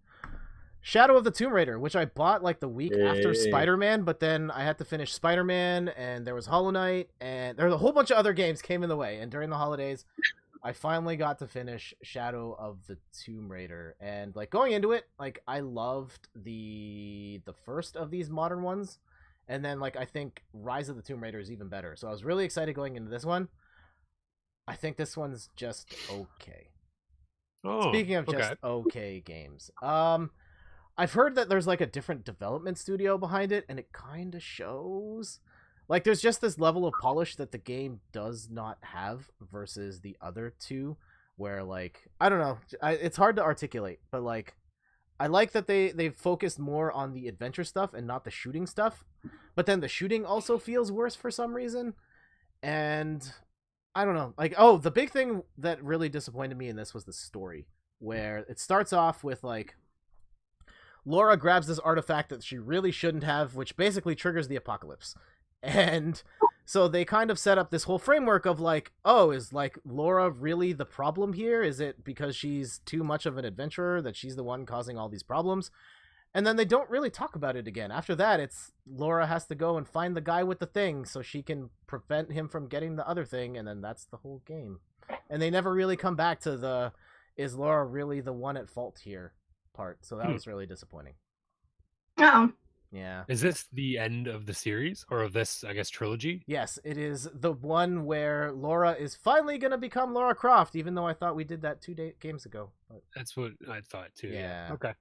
S1: Shadow of the Tomb Raider, which I bought like the week after
S4: Yay.
S1: Spider-Man, but then I had to finish Spider-Man, and there was Hollow Knight, and there was a whole bunch of other games came in the way, and during the holidays, I finally got to finish Shadow of the Tomb Raider, and like going into it, like I loved the first of these modern ones, and then like I think Rise of the Tomb Raider is even better, so I was really excited going into this one. I think this one's just okay.
S3: Oh,
S1: Speaking of just okay games, I've heard that there's like a different development studio behind it, and it kind of shows. Like, there's just this level of polish that the game does not have versus the other two, where like I don't know, it's hard to articulate, but like I like that they've focused more on the adventure stuff and not the shooting stuff, but then the shooting also feels worse for some reason, and I don't know. Like, oh, the big thing that really disappointed me in this was the story, where it starts off with like Laura grabs this artifact that she really shouldn't have, which basically triggers the apocalypse. And so they kind of set up this whole framework of like, oh, is like Laura really the problem here? Is it because she's too much of an adventurer that she's the one causing all these problems? And then they don't really talk about it again. After that, it's Laura has to go and find the guy with the thing so she can prevent him from getting the other thing, and then that's the whole game. And they never really come back to the, is Laura really the one at fault here part. So that was really disappointing.
S2: Oh.
S1: Yeah.
S3: Is this the end of the series or of this, I guess, trilogy?
S1: Yes, it is the one where Laura is finally going to become Lara Croft, even though I thought we did that 2 games ago. But...
S3: That's what I thought too.
S1: Yeah.
S3: Okay.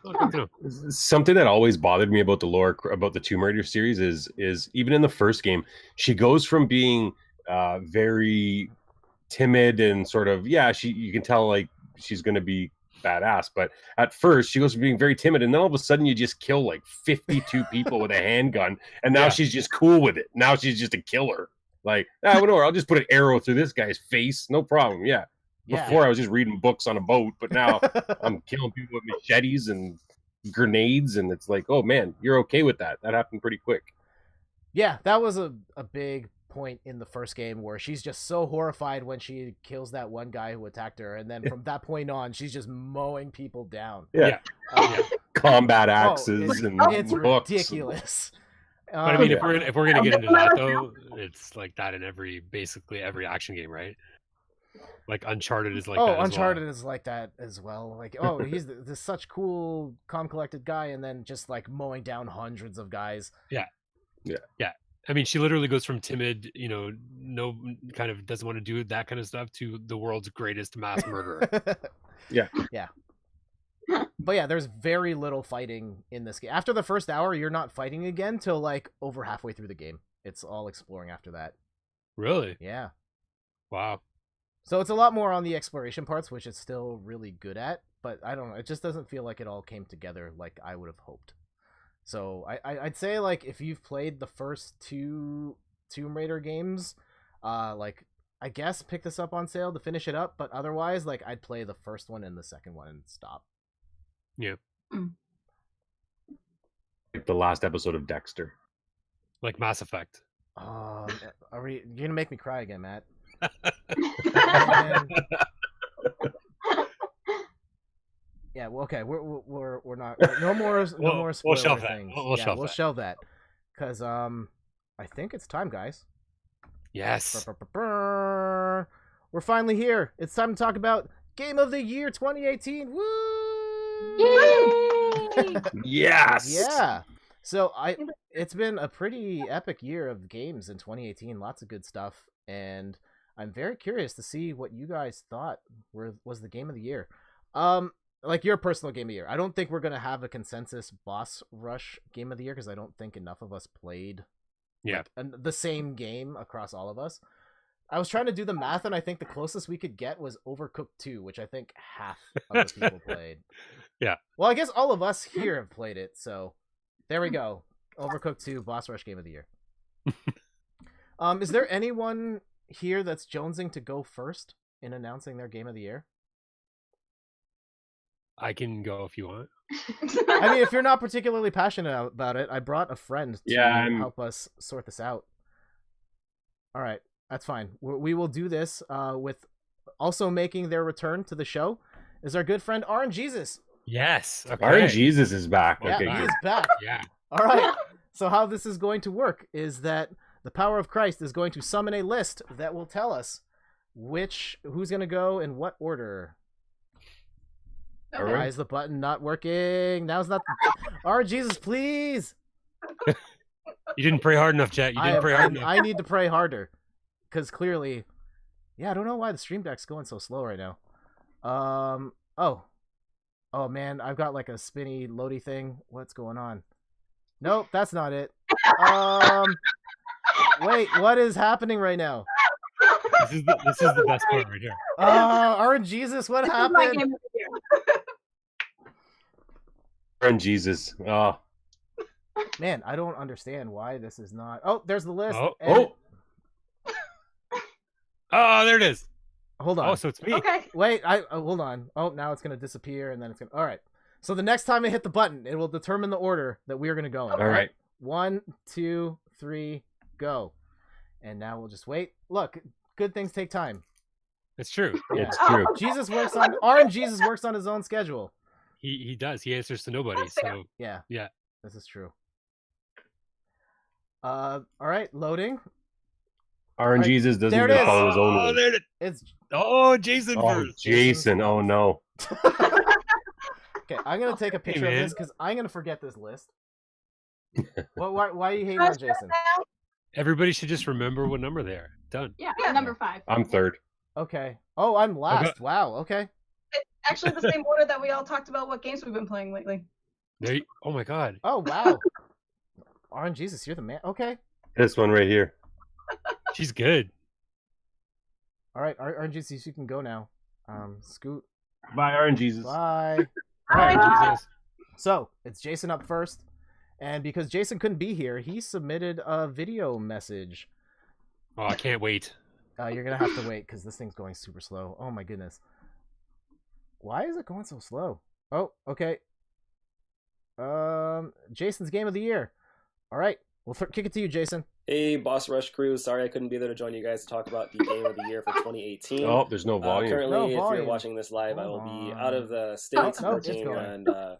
S2: Oh.
S4: Something that always bothered me about the Tomb Raider series is even in the first game, she goes from being very timid and sort of you can tell like she's going to be badass, but at first she goes from being very timid, and then all of a sudden you just kill like 52 people with a handgun, and now she's just cool with it. Now she's just a killer. Like, whatever, I'll just put an arrow through this guy's face, no problem. Before I was just reading books on a boat, but now I'm killing people with machetes and grenades, and it's like, oh man, you're okay with that. That happened pretty quick.
S1: Yeah, that was a big point in the first game where she's just so horrified when she kills that one guy who attacked her, and then from that point on she's just mowing people down.
S4: Combat axes and
S1: it's
S4: books.
S1: Ridiculous.
S3: But I mean, if we're gonna get into that though, it's like that in basically every action game, right? Like Uncharted is like that.
S1: Oh, Uncharted is like that as well. Like, oh, he's this such cool, calm, collected guy, and then just like mowing down hundreds of guys.
S3: Yeah. I mean, she literally goes from timid, no kind of doesn't want to do that kind of stuff, to the world's greatest mass murderer.
S1: Yeah. But yeah, there's very little fighting in this game. After the first hour, you're not fighting again till like over halfway through the game. It's all exploring after that.
S3: Really?
S1: Yeah.
S3: Wow.
S1: So it's a lot more on the exploration parts, which it's still really good at, but I don't know. It just doesn't feel like it all came together like I would have hoped. So I'd say like if you've played the first 2 Tomb Raider games, like I guess pick this up on sale to finish it up, but otherwise like I'd play the first one and the second one and stop.
S3: Yeah.
S4: Like the last episode of Dexter.
S3: Like Mass Effect.
S1: You're gonna make me cry again, Matt. Yeah, well, okay, we're not no more spoiler
S3: we'll shelve
S1: things.
S3: That.
S1: We'll shelve that because I think it's time, guys.
S3: Yes.
S1: We're finally here. It's time to talk about Game of the Year 2018. Woo!
S5: Yay!
S4: Yes.
S1: Yeah. So it's been a pretty epic year of games in 2018. Lots of good stuff, and I'm very curious to see what you guys thought was the game of the year. Like your personal game of the year. I don't think we're gonna have a consensus boss rush game of the year because I don't think enough of us played the same game across all of us. I was trying to do the math, and I think the closest we could get was Overcooked 2, which I think half of the people played.
S3: Yeah.
S1: Well, I guess all of us here have played it, so there we go. Overcooked 2 boss rush game of the year. Is there anyone here that's jonesing to go first in announcing their game of the year?
S3: I can go if you want.
S1: I mean, if you're not particularly passionate about it, I brought a friend to help us sort this out. All right, that's fine. We will do this with also making their return to the show is our good friend Aaron Jesus.
S3: Yes. Okay.
S4: Aaron Jesus is back.
S1: Yeah,
S4: Okay,
S1: he is back.
S3: Yeah.
S1: All right. So how this is going to work is that the power of Christ is going to summon a list that will tell us who's going to go in what order.
S2: Okay.
S1: Why is the button not working? Now's not. Aaron Jesus, please.
S3: You didn't pray hard enough, chat. You didn't pray hard enough.
S1: I need to pray harder, because clearly, I don't know why the stream deck's going so slow right now. Oh man, I've got like a spinny loady thing. What's going on? Nope, that's not it. Wait, what is happening right now?
S3: This is the best part right here.
S1: Aaron Jesus, what happened?
S4: Aaron Jesus. Oh.
S1: Man, I don't understand why this is not. Oh, there's the list.
S3: Oh, there it is.
S1: Hold on.
S3: Oh, so it's me.
S2: Okay.
S1: Wait, hold on. Oh, now it's gonna disappear, and then it's gonna. All right. So the next time I hit the button, it will determine the order that we are gonna go in.
S4: All right.
S1: 1, 2, 3, go. And now we'll just wait. Look, good things take time.
S3: It's true.
S1: Yeah.
S4: It's true.
S1: Jesus works on RNGesus works on his own schedule.
S3: He does. He answers to nobody.
S2: That's fair.
S3: So
S1: Yeah.
S3: yeah.
S1: This is true. All right, loading.
S4: RNGesus doesn't
S1: There it
S4: even
S1: is.
S4: follow his own
S3: Oh,
S4: rules.
S3: there it is.
S1: It's
S3: Oh, Jason
S4: Oh,
S3: first.
S4: Jason. Oh no.
S1: okay. I'm gonna take a picture of
S3: man.
S1: this because I'm gonna forget this list. Why are you hating on Jason?
S3: Everybody should just remember what number they are. Done.
S5: Yeah,
S2: Yeah.
S5: number 5.
S4: I'm third.
S1: Okay. Oh, I'm last. Wow. Okay.
S2: Actually, the same order that we all talked about what games we've been playing lately.
S3: There you, oh my God.
S1: Oh wow. RNGesus, you're the man. Okay.
S4: This one right here.
S3: She's good.
S1: All right, RNGesus, you can go now. Scoot.
S4: Bye, RNGesus.
S1: Bye.
S2: Hi.
S3: Jesus.
S1: So it's Jason up first, and because Jason couldn't be here, he submitted a video message.
S3: Oh, I can't wait.
S1: You're gonna have to wait because this thing's going super slow. Oh my goodness. Why is it going so slow? Oh, okay. Jason's game of the year. All right, we'll kick it to you, Jason.
S6: Hey, Boss Rush crew. Sorry I couldn't be there to join you guys to talk about the game of the year for 2018.
S4: Oh, there's no volume.
S6: Currently,
S1: No
S6: if
S1: volume.
S6: you're watching this live, I will
S1: Hold
S6: be
S1: on.
S6: out of the States
S1: no, it's
S6: working
S1: going.
S6: and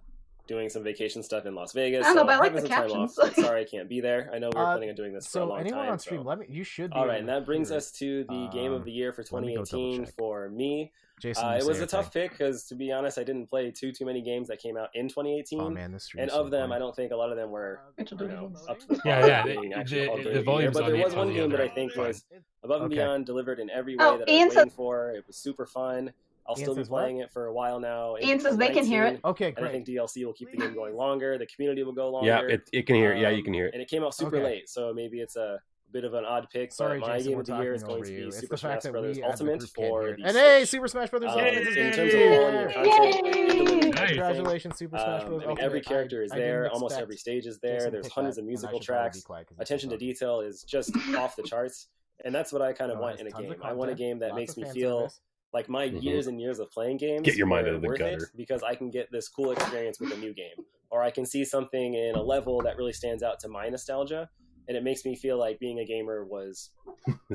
S6: doing some vacation stuff in Las Vegas.
S2: I don't know,
S6: so
S2: but I like
S6: having
S2: the
S6: some time off.
S2: captions.
S6: So sorry I can't be there. I know we were planning on doing this for a
S1: So
S6: long
S1: anyone
S6: time.
S1: on stream,
S6: so.
S1: you should be.
S6: All
S1: able
S6: right,
S1: to
S6: and that brings
S1: hear it.
S6: us to the game of the year for
S1: let me go
S6: 2018
S1: double check.
S6: for me.
S1: Jason,
S6: It
S1: you
S6: was
S1: say
S6: a
S1: your
S6: tough
S1: thing.
S6: pick because, to be honest, I didn't play too many games that came out in 2018.
S1: Oh man, this stream.
S6: And
S1: is so
S6: of them,
S1: funny.
S6: I don't think a lot of them were
S2: Mitchell, do it.
S6: up to the par
S3: Yeah,
S6: of being actually called
S3: the
S6: Game of the Year.
S3: volume's
S6: But
S3: on
S6: there
S3: the-
S6: was
S3: on
S6: one
S3: the
S6: game that
S3: other
S6: I think
S3: one.
S6: was above and
S1: Okay.
S6: beyond, delivered in every way
S2: Oh,
S6: that I
S2: Ian
S6: was waiting
S2: says-
S6: for. It was super fun. I'll
S1: Ian
S6: still be
S1: says what?
S6: playing it for a while now. into
S2: Ian says they can hear it.
S6: 2019,
S1: Okay,
S6: And I
S1: great.
S6: think DLC will keep the game going longer. The community will go longer.
S4: Yeah, it can hear it. Yeah, you can hear it.
S6: And it came out super
S1: Okay.
S6: late, so maybe it's a bit of an odd pick.
S1: Sorry,
S6: but my
S1: Jason,
S6: game
S1: we're
S6: of the year is
S1: talking
S6: going
S1: over
S6: to
S1: you.
S6: be
S1: It's
S6: Super
S1: the fact
S6: Smash
S1: that
S6: Brothers
S1: we as a
S6: Ultimate
S1: group can't
S6: for
S1: hear it.
S6: the
S1: And hey,
S6: Switch.
S1: Super Smash Brothers
S6: In
S1: Ultimate is
S6: terms of
S1: here.
S6: the volume and content, it delivered everything.
S1: Congratulations, Super Smash Bros.
S6: I mean,
S1: Ultimate.
S6: every character is
S1: I didn't
S6: there. Almost
S1: expect
S6: every stage is there.
S1: Jason to
S6: There's
S1: pick
S6: hundreds
S1: that,
S6: of
S1: and I
S6: musical
S1: should probably be
S6: tracks.
S1: quiet 'cause it's
S6: Attention to
S1: so funny.
S6: detail is just off the charts, and that's what I kind of
S1: Oh,
S6: want
S1: it's
S6: in a
S1: tons of
S6: game. I want a
S1: content,
S6: game that
S1: lots
S6: makes
S1: of
S6: me
S1: fan
S6: feel
S1: service.
S6: like my years and years of playing games
S4: Get your mind
S6: were
S4: out of the
S6: worth
S4: gutter.
S6: it because I can get this cool experience with a new game, or I can see something in a level that really stands out to my nostalgia, and it makes me feel like being a gamer was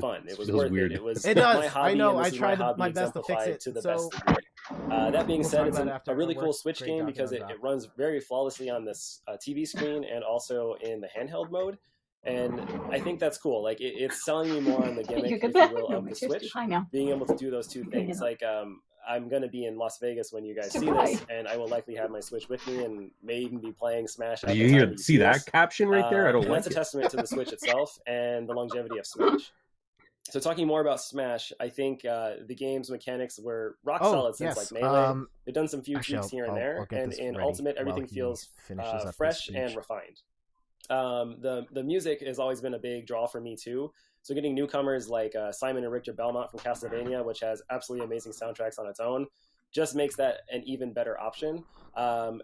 S6: fun. It was
S4: Feels
S6: worth
S4: weird.
S6: it. It was
S1: It does.
S6: my hobby.
S1: I know.
S6: And this
S1: I
S6: is
S1: tried
S6: hobby
S1: my best to fix
S6: exemplified
S1: it.
S6: to the
S1: So
S6: best degree. That being
S1: we'll
S6: said,
S1: talk
S6: it's
S1: about it after
S6: a really
S1: our
S6: cool
S1: work.
S6: Switch
S1: Great
S6: game
S1: document
S6: because
S1: on
S6: it
S1: that.
S6: runs very flawlessly on this TV screen and also in the handheld mode. And I think that's cool. Like it's selling me more on the gimmick,
S5: You
S6: if
S5: get
S6: you
S5: that?
S6: will,
S5: No,
S6: of the
S5: it's just too
S6: Switch.
S5: high now.
S6: Being able to do those two things.
S5: Yeah.
S6: Like I'm going to be in Las Vegas when you guys
S5: So
S6: see this,
S5: high.
S6: and I will likely have my Switch with me and may even be playing Smash.
S4: Do
S6: at the
S4: you
S6: time
S4: hear,
S6: you
S4: see that
S6: this.
S4: caption right there? I don't
S6: And
S4: like
S6: that's
S4: it.
S6: a testament to the Switch itself and the longevity of Smash. So talking more about Smash, I think the game's mechanics were rock solid since like Melee. They've done some few tweaks here and there, and in Ultimate everything feels fresh and refined. The music has always been a big draw for me too. So getting newcomers like Simon and Richter Belmont from Castlevania, which has absolutely amazing soundtracks on its own, just makes that an even better option.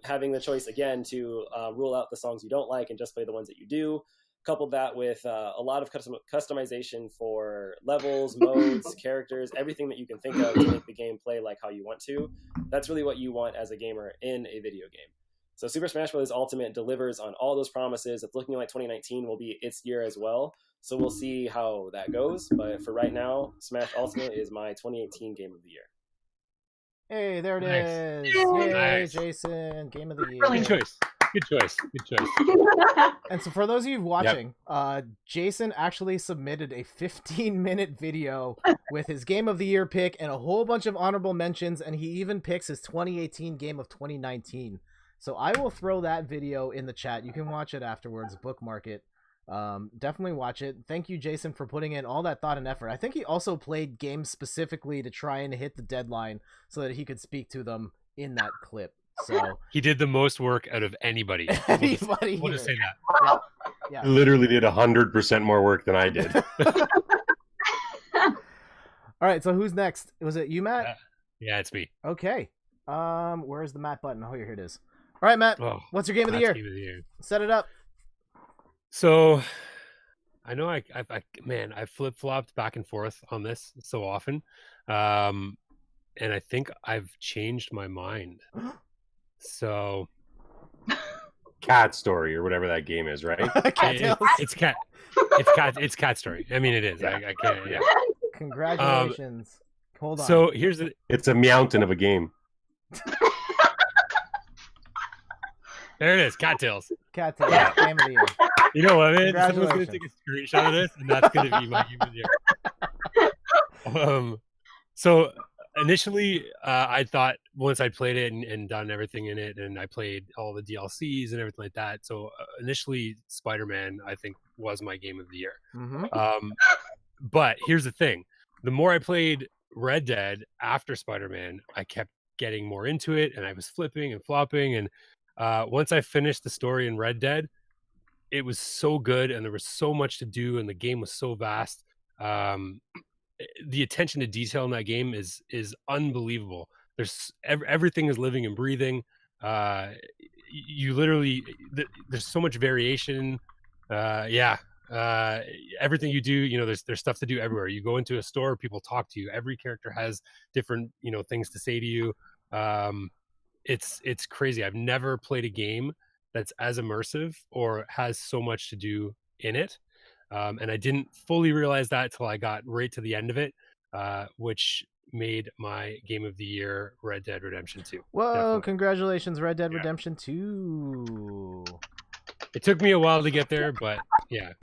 S6: Having the choice again to rule out the songs you don't like and just play the ones that you do. Coupled that with a lot of customization for levels, modes, characters, everything that you can think of to make the game play like how you want to. That's really what you want as a gamer in a video game. So Super Smash Bros. Ultimate delivers on all those promises. It's looking like 2019 will be its year as well. So we'll see how that goes. But for right now, Smash Ultimate is my 2018 Game of the Year.
S1: Hey, there it
S3: Nice.
S1: is. Yay,
S3: Nice.
S1: Jason, game of the year.
S3: Good choice. Good choice. Good choice.
S1: And so for those of you watching, Jason actually submitted a 15-minute video with his game of the year pick and a whole bunch of honorable mentions, and he even picks his 2018 game of 2019. So I will throw that video in the chat. You can watch it afterwards, bookmark it. Definitely watch it. Thank you, Jason, for putting in all that thought and effort. I think he also played games specifically to try and hit the deadline so that he could speak to them in that clip. So
S3: He did the most work out of anybody.
S1: anybody
S3: We'll just
S1: here.
S3: say that.
S1: Yeah.
S4: I literally did 100% more work than I did.
S1: All right, so who's next? Was it you, Matt?
S3: Yeah, it's me.
S1: Okay. Where's the Matt button? Oh, here it is. All right, Matt.
S3: Oh,
S1: What's your game of the
S3: Matt's
S1: year?
S3: Game of the Year.
S1: Set it up.
S3: So I know I flip flopped back and forth on this so often, and I think I've changed my mind. So,
S4: Cat Story or whatever that game is, right?
S3: It's Cat Story. I mean, it is.
S4: Yeah.
S3: I can't. Yeah.
S1: Congratulations. Hold on.
S3: So
S4: it's a mountain of a game.
S3: There it is, Cattails.
S1: Cattails, game of the year.
S3: You know what, man? Someone's gonna take a screenshot of this, and that's gonna be my game of the year. So initially, I thought once I played it and done everything in it, and I played all the DLCs and everything like that. So initially, Spider-Man, I think, was my game of the year.
S1: Mm-hmm.
S3: But here's the thing: the more I played Red Dead after Spider-Man, I kept getting more into it, and I was flipping and flopping. And once I finished the story in Red Dead, it was so good, and there was so much to do, and the game was so vast. The attention to detail in that game is unbelievable. There's everything is living and breathing. You literally there's so much variation. Everything you do, there's stuff to do everywhere. You go into a store, people talk to you. Every character has different things to say to you. It's crazy. I've never played a game that's as immersive or has so much to do in it. And I didn't fully realize that till I got right to the end of it, which made my game of the year Red Dead Redemption 2.
S1: Whoa, definitely. Congratulations, Red Dead Redemption 2.
S3: It took me a while to get there, but yeah,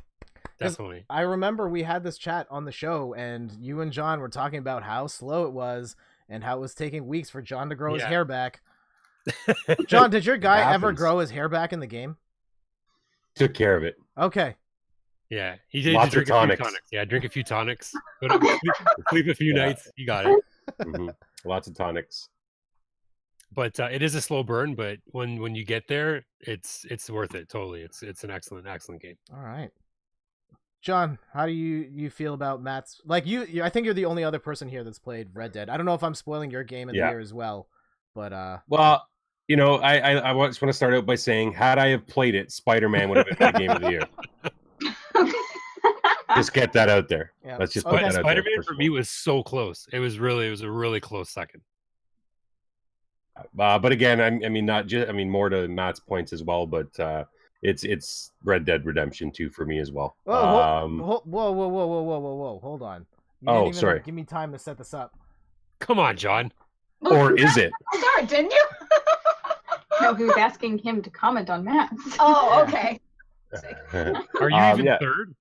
S3: definitely.
S1: I remember we had this chat on the show, and you and John were talking about how slow it was and how it was taking weeks for John to grow his hair back. John, did your guy ever grow his hair back in the game?
S4: Took care of it.
S1: Okay.
S3: Yeah, he did.
S4: Lots
S3: drink
S4: of tonics.
S3: A few tonics. Yeah, drink a few tonics. Go to sleep a few nights. You got it.
S4: Mm-hmm. Lots of tonics.
S3: But it is a slow burn. But when you get there, it's worth it. Totally. It's an excellent game.
S1: All right, John, how do you feel about Matt's? Like you, I think you're the only other person here that's played Red Dead. I don't know if I'm spoiling your game of the year as well, but
S4: well, I just want to start out by saying, had I have played it, Spider-Man would have been my game of the year. Just get that out there. Yeah. Let's just put that out there.
S3: Spider-Man for me was so close. It was a really close second.
S4: But again, I mean, not just. I mean, more to Matt's points as well. But it's Red Dead Redemption 2 for me as well.
S1: Whoa! Hold on.
S4: Sorry.
S1: Give me time to set this up.
S3: Come on, John.
S4: Or is it?
S2: Sorry, didn't you?
S5: No, he was asking him to comment on Matt's.
S2: Oh, okay.
S3: Are you even third?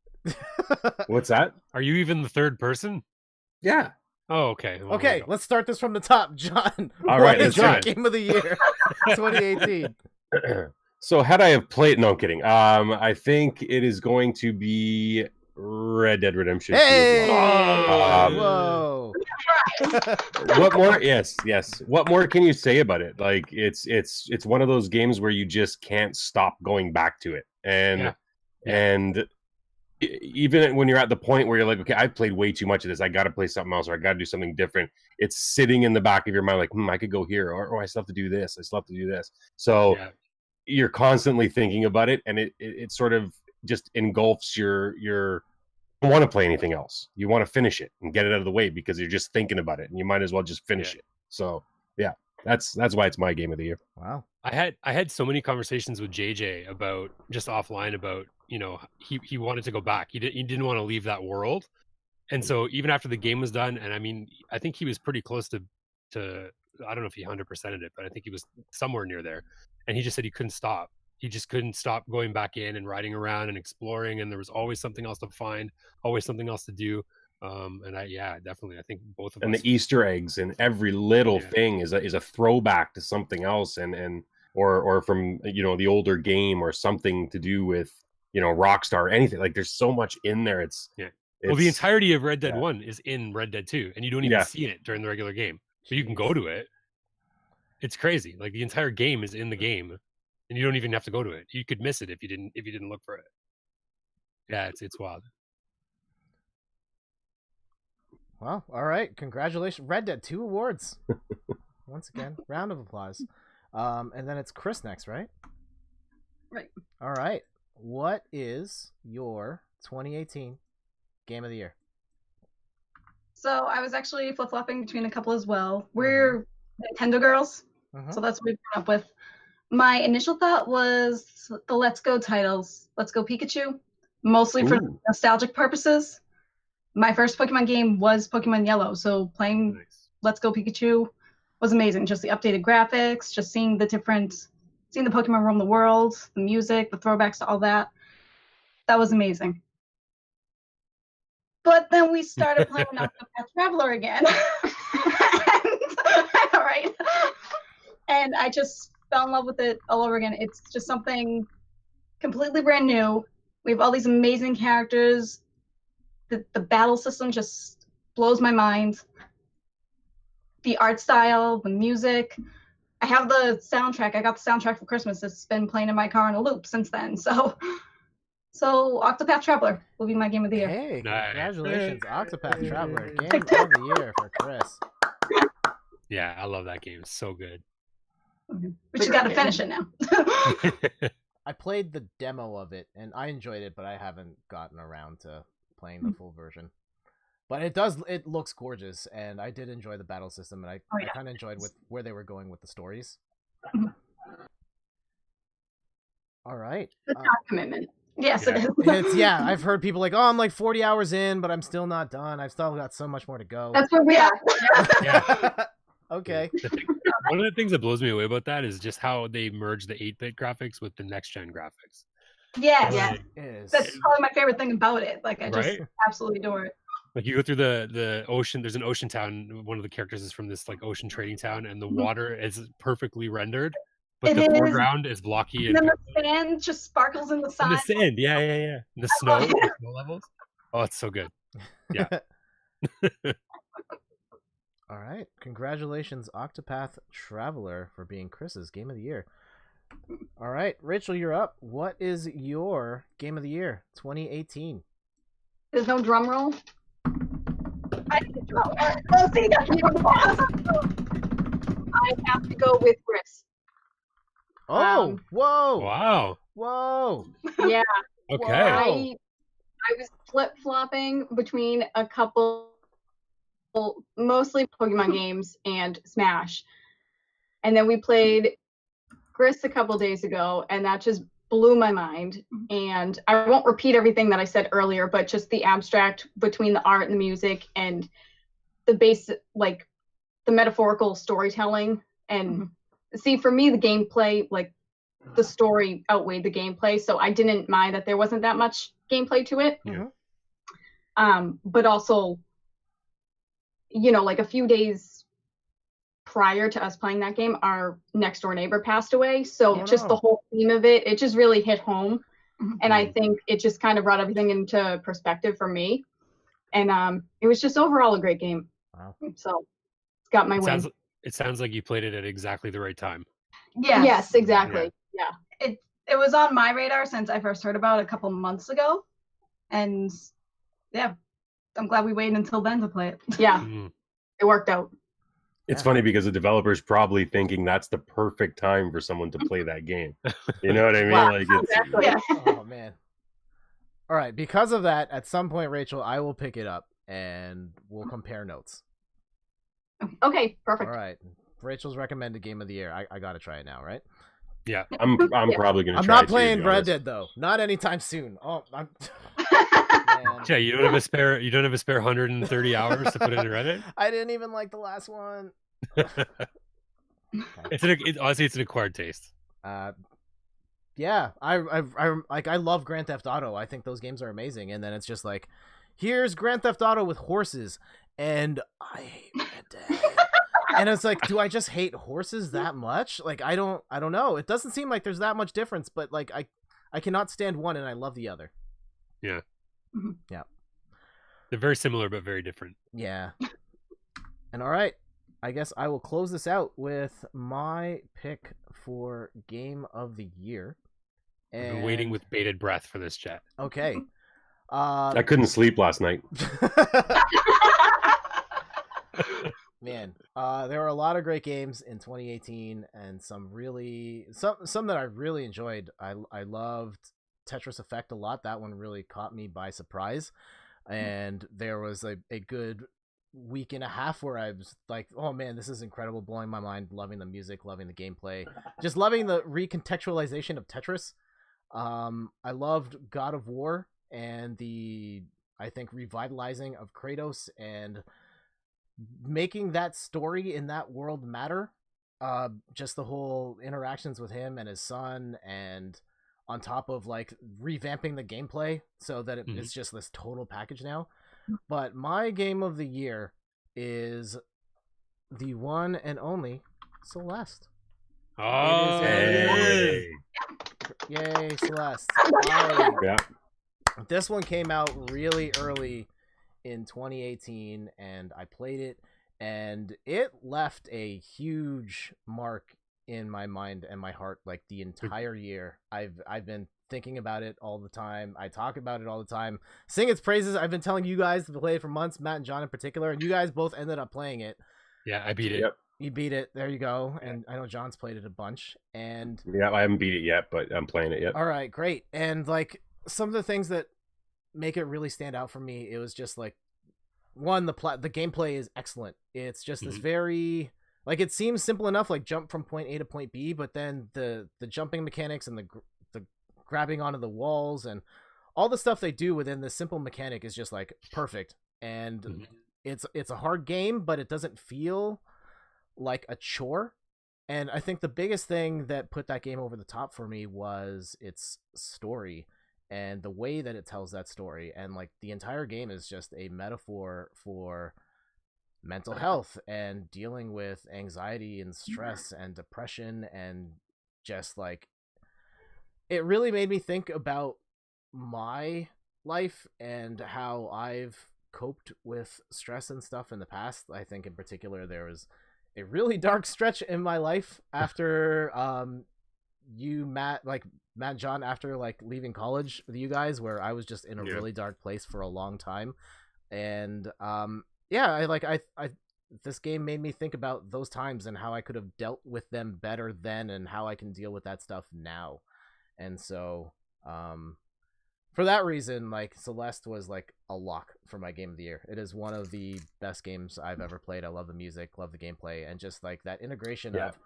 S4: What's that?
S3: Are you even the third person?
S4: Yeah.
S3: Oh, okay. Well,
S1: okay, let's start this from the top, John.
S4: All right,
S1: let's try. Game of the year, 2018.
S4: So, had I have played? No, I'm kidding. I think it is going to be Red Dead Redemption.
S1: Hey! Whoa!
S4: What more? Yes. What more can you say about it? Like, it's one of those games where you just can't stop going back to it, and even when you're at the point where you're like, okay, I've played way too much of this, I got to play something else, or I got to do something different. It's sitting in the back of your mind, like, I could go here, or I still have to do this. So you're constantly thinking about it, and it sort of just engulfs your. You don't want to play anything else. You want to finish it and get it out of the way because you're just thinking about it, and you might as well just finish it. So that's why it's my game of the year.
S1: Wow.
S3: I had so many conversations with JJ about just offline about he wanted to go back. He didn't want to leave that world, and so even after the game was done, and I mean I think he was pretty close to I don't know if he 100%ed it, but I think he was somewhere near there, and he just said he couldn't stop. He just couldn't stop going back in and riding around and exploring, and there was always something else to find, always something else to do. And definitely, I think both of us.
S4: And the Easter eggs and every little thing is a throwback to something else, or from the older game, or something to do with Rockstar, anything. Like, there's so much in there.
S3: Well, the entirety of Red Dead 1 is in Red Dead 2, and you don't even see it during the regular game, so you can go to it. It's crazy. Like, the entire game is in the game, and you don't even have to go to it. You could miss it if you didn't look for it. Yeah, it's wild.
S1: Well, all right. Congratulations. Red Dead 2 awards. Once again, round of applause. And then it's Kris next, right?
S2: Right.
S1: All right. What is your 2018 game of the year.
S2: So I was actually flip-flopping between a couple as well. We're Nintendo girls, so that's what we've grown up with. My initial thought was the Let's Go titles. Let's Go Pikachu, mostly for nostalgic purposes. My first Pokemon game was Pokemon Yellow, so playing Let's Go Pikachu was amazing. Just the updated graphics, just seeing the Pokemon roam the world, the music, the throwbacks to all that. That was amazing. But then we started playing Octopath Traveler again. Right? And I just fell in love with it all over again. It's just something completely brand new. We have all these amazing characters. The battle system just blows my mind. The art style, the music. I have the soundtrack. I got the soundtrack for Christmas. It's been playing in my car on a loop since then. So Octopath Traveler will be my game of the year.
S1: Hey, congratulations, Octopath Traveler, game of the year for Kris.
S3: Yeah, I love that game. It's so good.
S2: But you got to finish it now.
S1: I played the demo of it, and I enjoyed it, but I haven't gotten around to playing the full version. But it looks gorgeous, and I did enjoy the battle system, and I kind of enjoyed where they were going with the stories. All right.
S2: It's not commitment. Yes, it is.
S1: I've heard people like, oh, I'm like 40 hours in, but I'm still not done. I've still got so much more to go.
S2: That's where we are.
S3: Yeah.
S1: Okay.
S3: One of the things that blows me away about that is just how they merge the 8-bit graphics with the next-gen graphics.
S2: Yes. That's probably my favorite thing about it. Like, I just absolutely adore it.
S3: Like, you go through the ocean, there's an ocean town. One of the characters is from this like ocean trading town, and the water is perfectly rendered. But the foreground is blocky.
S2: And then the sand just sparkles in the sun.
S3: And the sand, yeah. And the snow, the snow levels. Oh, it's so good. Yeah.
S1: All right. Congratulations, Octopath Traveler, for being Kris's game of the year. All right. Rachel, you're up. What is your game of the year 2018?
S5: There's no drum roll?
S2: I
S5: have to go with Gris.
S1: Oh, whoa.
S3: Wow.
S1: Whoa.
S5: Yeah.
S3: Okay.
S5: I was flip-flopping between a couple, mostly Pokemon games and Smash. And then we played Gris a couple days ago, and that just blew my mind. And I won't repeat everything that I said earlier, but just the abstract between the art and the music and the basic, like the metaphorical storytelling. And see, for me, the gameplay, like the story outweighed the gameplay. So I didn't mind that there wasn't that much gameplay to it. But also, you know, like a few days prior to us playing that game, our next door neighbor passed away. So the whole theme of it just really hit home. And I think it just kind of brought everything into perspective for me. And it was just overall a great game.
S1: Wow.
S5: So it's got my win.
S3: It sounds like you played it at exactly the right time.
S5: Yes, exactly. Yeah.
S2: It was on my radar since I first heard about it a couple months ago. And yeah, I'm glad we waited until then to play it.
S5: Yeah. It worked out.
S4: It's funny because the developer's probably thinking that's the perfect time for someone to play that game. You know what I mean?
S5: Wow,
S4: like it's
S5: exactly.
S1: Oh man. All right, because of that, at some point, Rachel, I will pick it up and we'll compare notes.
S5: Okay, perfect.
S1: All right. Rachel's recommended game of the year. I got to try it now, right?
S3: Yeah.
S4: I'm probably going to try it.
S1: I'm not playing Red Dead though. Not anytime soon. Oh, I'm
S3: Yeah, you don't have a spare 130 hours to put into Reddit?
S1: I didn't even like the last one.
S3: Honestly, it's an acquired taste.
S1: Yeah, I love Grand Theft Auto. I think those games are amazing. And then it's just like, here's Grand Theft Auto with horses, and I hate Red Dead. And it's like, do I just hate horses that much? Like, I don't know. It doesn't seem like there's that much difference, but like I cannot stand one and I love the other.
S3: Yeah.
S1: Yeah.
S3: They're very similar but very different.
S1: Yeah. And all right, I guess I will close this out with my pick for game of the year.
S3: I've been waiting with bated breath for this chat.
S1: Okay.
S4: I couldn't sleep last night.
S1: Man, there were a lot of great games in 2018 and some that I really enjoyed. I loved Tetris Effect a lot. That one really caught me by surprise. And there was a good week and a half where I was like, oh man, this is incredible, blowing my mind, loving the music, loving the gameplay, just loving the recontextualization of Tetris. I loved God of War and the, I think, revitalizing of Kratos and making that story in that world matter. Just the whole interactions with him and his son, and on top of like revamping the gameplay so that it's just this total package now. But my game of the year is the one and only Celeste.
S3: Oh,
S4: hey.
S1: Yay, Celeste.
S4: Yeah.
S1: This one came out really early in 2018, and I played it, and it left a huge mark in my mind and my heart like the entire year. I've been thinking about it all the time. I talk about it all the time, sing its praises. I've been telling you guys to play it for months, Matt and John in particular, and you guys both ended up playing it.
S3: Yeah, I beat it.
S4: Yep.
S1: You beat it. There you go. And I know John's played it a bunch. And
S4: yeah, I haven't beat it yet, but I'm playing it yet.
S1: All right, great. And like some of the things that make it really stand out for me, it was just like, one, the gameplay is excellent. It's just this very, like, it seems simple enough, like jump from point A to point B, but then the jumping mechanics and the grabbing onto the walls and all the stuff they do within this simple mechanic is just like perfect. And it's a hard game, but it doesn't feel like a chore. And I think the biggest thing that put that game over the top for me was its story and the way that it tells that story. And like the entire game is just a metaphor for mental health and dealing with anxiety and stress and depression, and just like it really made me think about my life and how I've coped with stress and stuff in the past. I think in particular there was a really dark stretch in my life after Matt and John, after like leaving college with you guys, where I was just in a really dark place for a long time. And this game made me think about those times and how I could have dealt with them better then and how I can deal with that stuff now. And so for that reason, like Celeste was like a lock for my game of the year. It is one of the best games I've ever played. I love the music, love the gameplay, and just like that integration of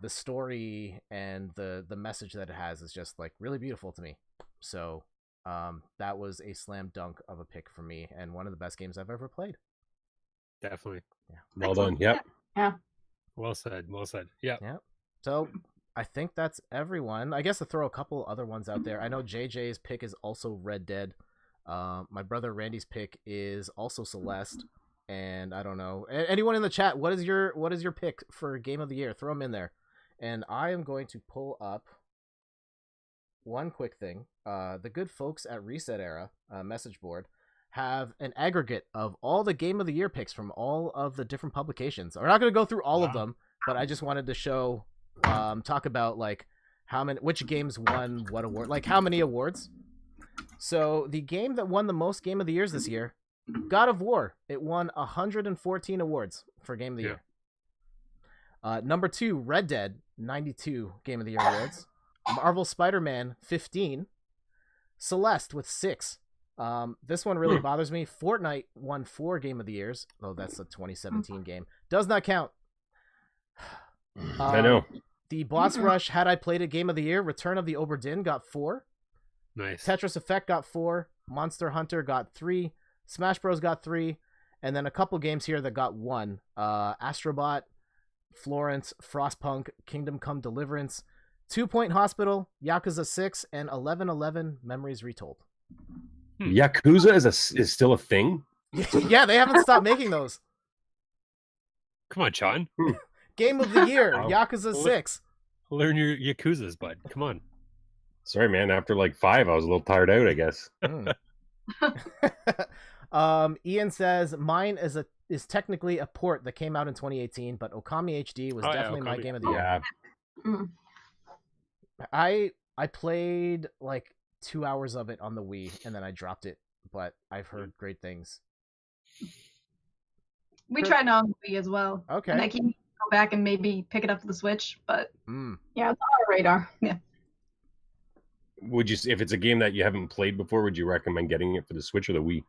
S1: the story and the message that it has is just like really beautiful to me. So that was a slam dunk of a pick for me and one of the best games I've ever played.
S3: Definitely.
S1: Yeah.
S4: Well done. Yep.
S5: Yeah.
S3: Well said. Well said. Yeah.
S1: Yeah. So I think that's everyone. I guess to throw a couple other ones out there. I know JJ's pick is also Red Dead. My brother Randy's pick is also Celeste. And I don't know. Anyone in the chat, what is your pick for game of the year? Throw them in there. And I am going to pull up one quick thing. The good folks at Reset Era message board have an aggregate of all the game of the year picks from all of the different publications. We're not going to go through all of them, but I just wanted to show, talk about like which games won what award, like how many awards. So the game that won the most game of the years this year, God of War. It won 114 awards for game of the year. Number 2, Red Dead, 92 game of the year awards. Marvel Spider-Man, 15. Celeste with 6. This one really bothers me. Fortnite won 4 game of the years. Oh, that's a 2017 game. Does not count.
S4: I know.
S1: The Boss Rush, Had I Played It game of the year. Return of the Obra Dinn got 4.
S3: Nice.
S1: Tetris Effect got 4. Monster Hunter got 3. Smash Bros got 3. And then a couple games here that got 1. Astrobot, Florence, Frostpunk, Kingdom Come Deliverance, 2 Point Hospital, Yakuza 6, and 1111 Memories Retold.
S4: Yakuza is still a thing?
S1: Yeah, they haven't stopped making those.
S3: Come on, Sean.
S1: Game of the year, Yakuza 6.
S3: Learn your Yakuzas, bud. Come on.
S4: Sorry, man. After like 5, I was a little tired out, I guess.
S1: Ian says, mine is technically a port that came out in 2018, but Okami HD was definitely my game of the year. I played like 2 hours of it on the Wii, and then I dropped it, but I've heard great things.
S2: We tried it on the Wii as well.
S1: Okay.
S2: And I can go back and maybe pick it up for the Switch, but
S5: yeah, it's on our radar. Yeah.
S4: would you, if it's a game that you haven't played before, would you recommend getting it for the Switch or the Wii?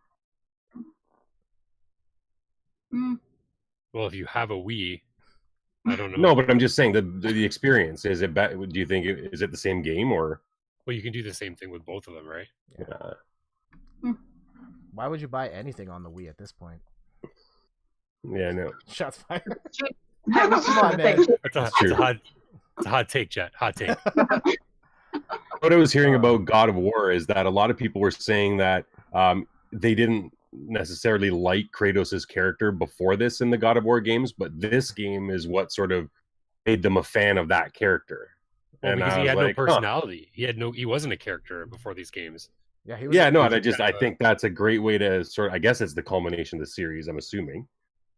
S3: Well, if you have a Wii, I don't know.
S4: No, but I'm just saying the experience. Is it better? Do you think is it the same game or?
S3: Well, you can do the same thing with both of them, right?
S4: Yeah.
S1: Why would you buy anything on the Wii at this point?
S4: Yeah, no.
S1: Shots fired.
S2: Come
S1: on, man.
S3: It's a hot take, Jet. Hot take.
S4: What I was hearing about God of War is that a lot of people were saying that they didn't necessarily like Kratos' character before this in the God of War games, but this game is what sort of made them a fan of that character.
S3: Well, and because he had no personality. He wasn't a character before these games.
S1: Yeah, he was.
S4: I think that's a great way to sort of, I guess it's the culmination of the series, I'm assuming.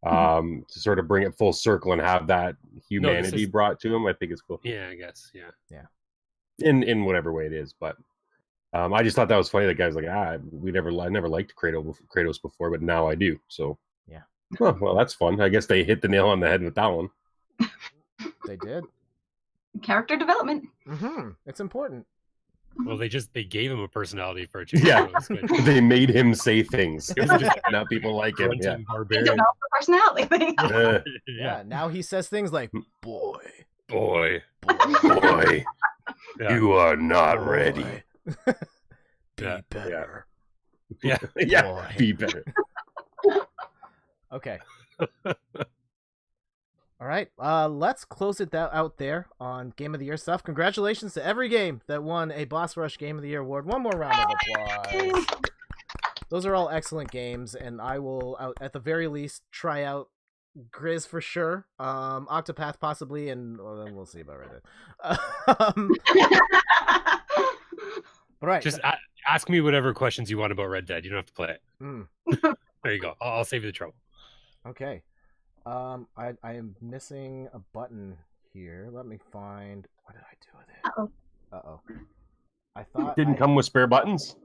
S4: To sort of bring it full circle and have that humanity brought to him. I think it's cool.
S3: Yeah, I guess. Yeah.
S4: In whatever way it is, but I just thought that was funny. That guy's like, I never liked Kratos before, but now I do. So
S1: yeah.
S4: Well, that's fun. I guess they hit the nail on the head with that one.
S1: They did.
S2: Character development.
S1: It's important.
S3: Well, they gave him a personality for it.
S4: Yeah, they made him say things. It was just now people like him. Yeah,
S2: they developed the personality thing.
S1: Yeah, now he says things like, "Boy,
S4: you are not ready.
S1: Be better.
S4: Yeah, be better."
S1: Okay. All right, let's close it out there on Game of the Year stuff. Congratulations to every game that won a Boss Rush Game of the Year award. One more round of applause. Those are all excellent games, and I will, at the very least, try out Gris for sure. Octopath possibly, and then we'll see about Red Dead. Right.
S3: Just ask me whatever questions you want about Red Dead. You don't have to play it. There you go. I'll save you the trouble.
S1: Okay. I am missing a button here. Let me find. What did I do with it? Uh-oh. I thought
S4: it didn't come with spare buttons.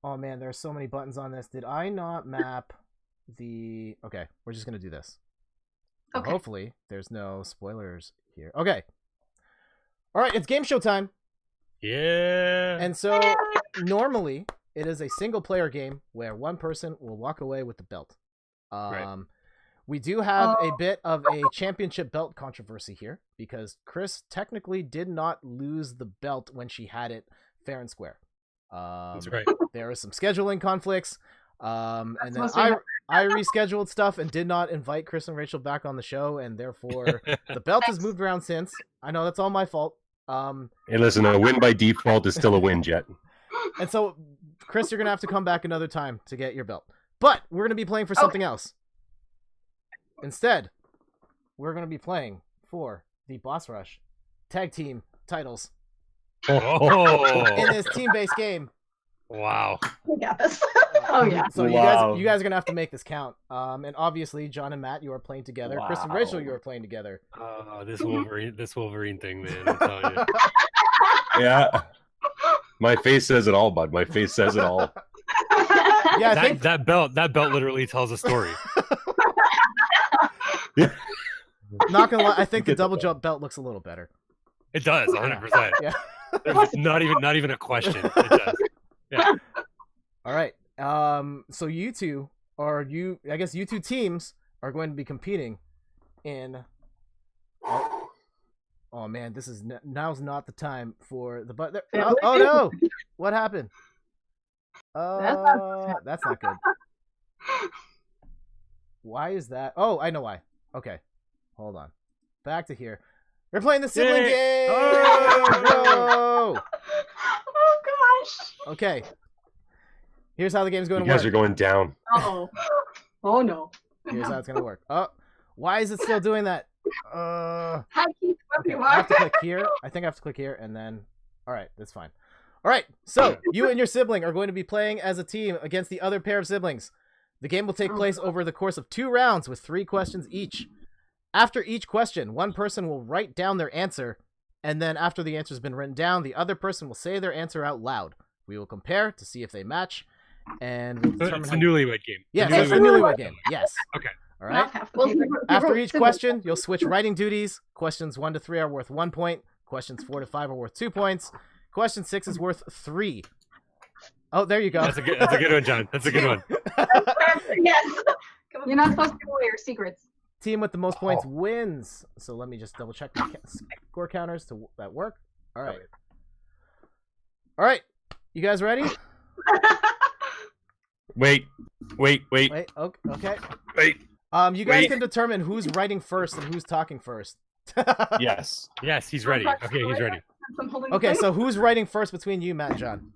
S1: Oh man, there's so many buttons on this. Did I not map the? Okay, we're just gonna do this. Okay. Hopefully, there's no spoilers here. Okay. All right, it's game show time.
S3: Yeah.
S1: And so normally it is a single player game where one person will walk away with the belt.
S3: Right.
S1: We do have a bit of a championship belt controversy here because Kris technically did not lose the belt when she had it fair and square.
S3: That's right.
S1: There were some scheduling conflicts. And then I rescheduled stuff and did not invite Kris and Rachel back on the show, and therefore the belt has moved around since. I know that's all my fault.
S4: Hey, listen, a win by default is still a win, Jet.
S1: And so, Kris, you're going to have to come back another time to get your belt. But we're going to be playing for something else. Instead, we're going to be playing for the Boss Rush tag team titles. In this team-based game.
S3: Wow.
S2: We got this. Oh, yeah.
S1: So you guys are going to have to make this count. And obviously, John and Matt, you are playing together. Wow. Kris and Rachel, you are playing together.
S3: This Wolverine thing, man. I'm telling you.
S4: Yeah. My face says it all, bud. My face says it all.
S3: Yeah, I think that belt literally tells a story.
S4: Yeah.
S1: Not gonna lie, I think the double jump belt looks a little better.
S3: It does, 100%.
S1: Yeah.
S3: There's not even a question. It does. Yeah.
S1: All right. So you two teams are going to be competing in. Oh man, now's not the time for the but. Oh no! What happened? That's not good. Why is that? Oh, I know why. Okay, hold on. Back to here. We're playing the sibling game. Oh,
S2: oh gosh.
S1: Okay. Here's how the game's going to
S4: work. You
S1: guys
S4: are going down.
S2: Oh no.
S1: Here's how it's going to work. Oh, why is it still doing that?
S2: Okay,
S1: I have to click here. I think I have to click here, and then. All right, that's fine. All right, so you and your sibling are going to be playing as a team against the other pair of siblings. The game will take place over the course of 2 rounds with 3 questions each. After each question, one person will write down their answer, and then after the answer's been written down, the other person will say their answer out loud. We will compare to see if they match, and we'll determine
S3: it's a newlywed game.
S1: Yes, it's a newlywed game. Yes.
S3: Okay.
S1: All right. After each question, you'll switch writing duties. Questions 1 to 3 are worth 1 point. Questions 4 to 5 are worth 2 points. Question 6 is worth 3. Oh, there you go.
S3: That's a good one, John. That's a good one.
S2: Yes.
S5: You're not supposed to give away your secrets.
S1: Team with the most points wins. So let me just double check my score counters to that work. All right. All right. You guys ready?
S4: Wait.
S1: Wait. Okay.
S4: Wait.
S1: You guys can determine who's writing first and who's talking first.
S4: Yes.
S3: Yes, he's ready. Okay, he's ready.
S1: Okay, so who's writing first between you, Matt and John?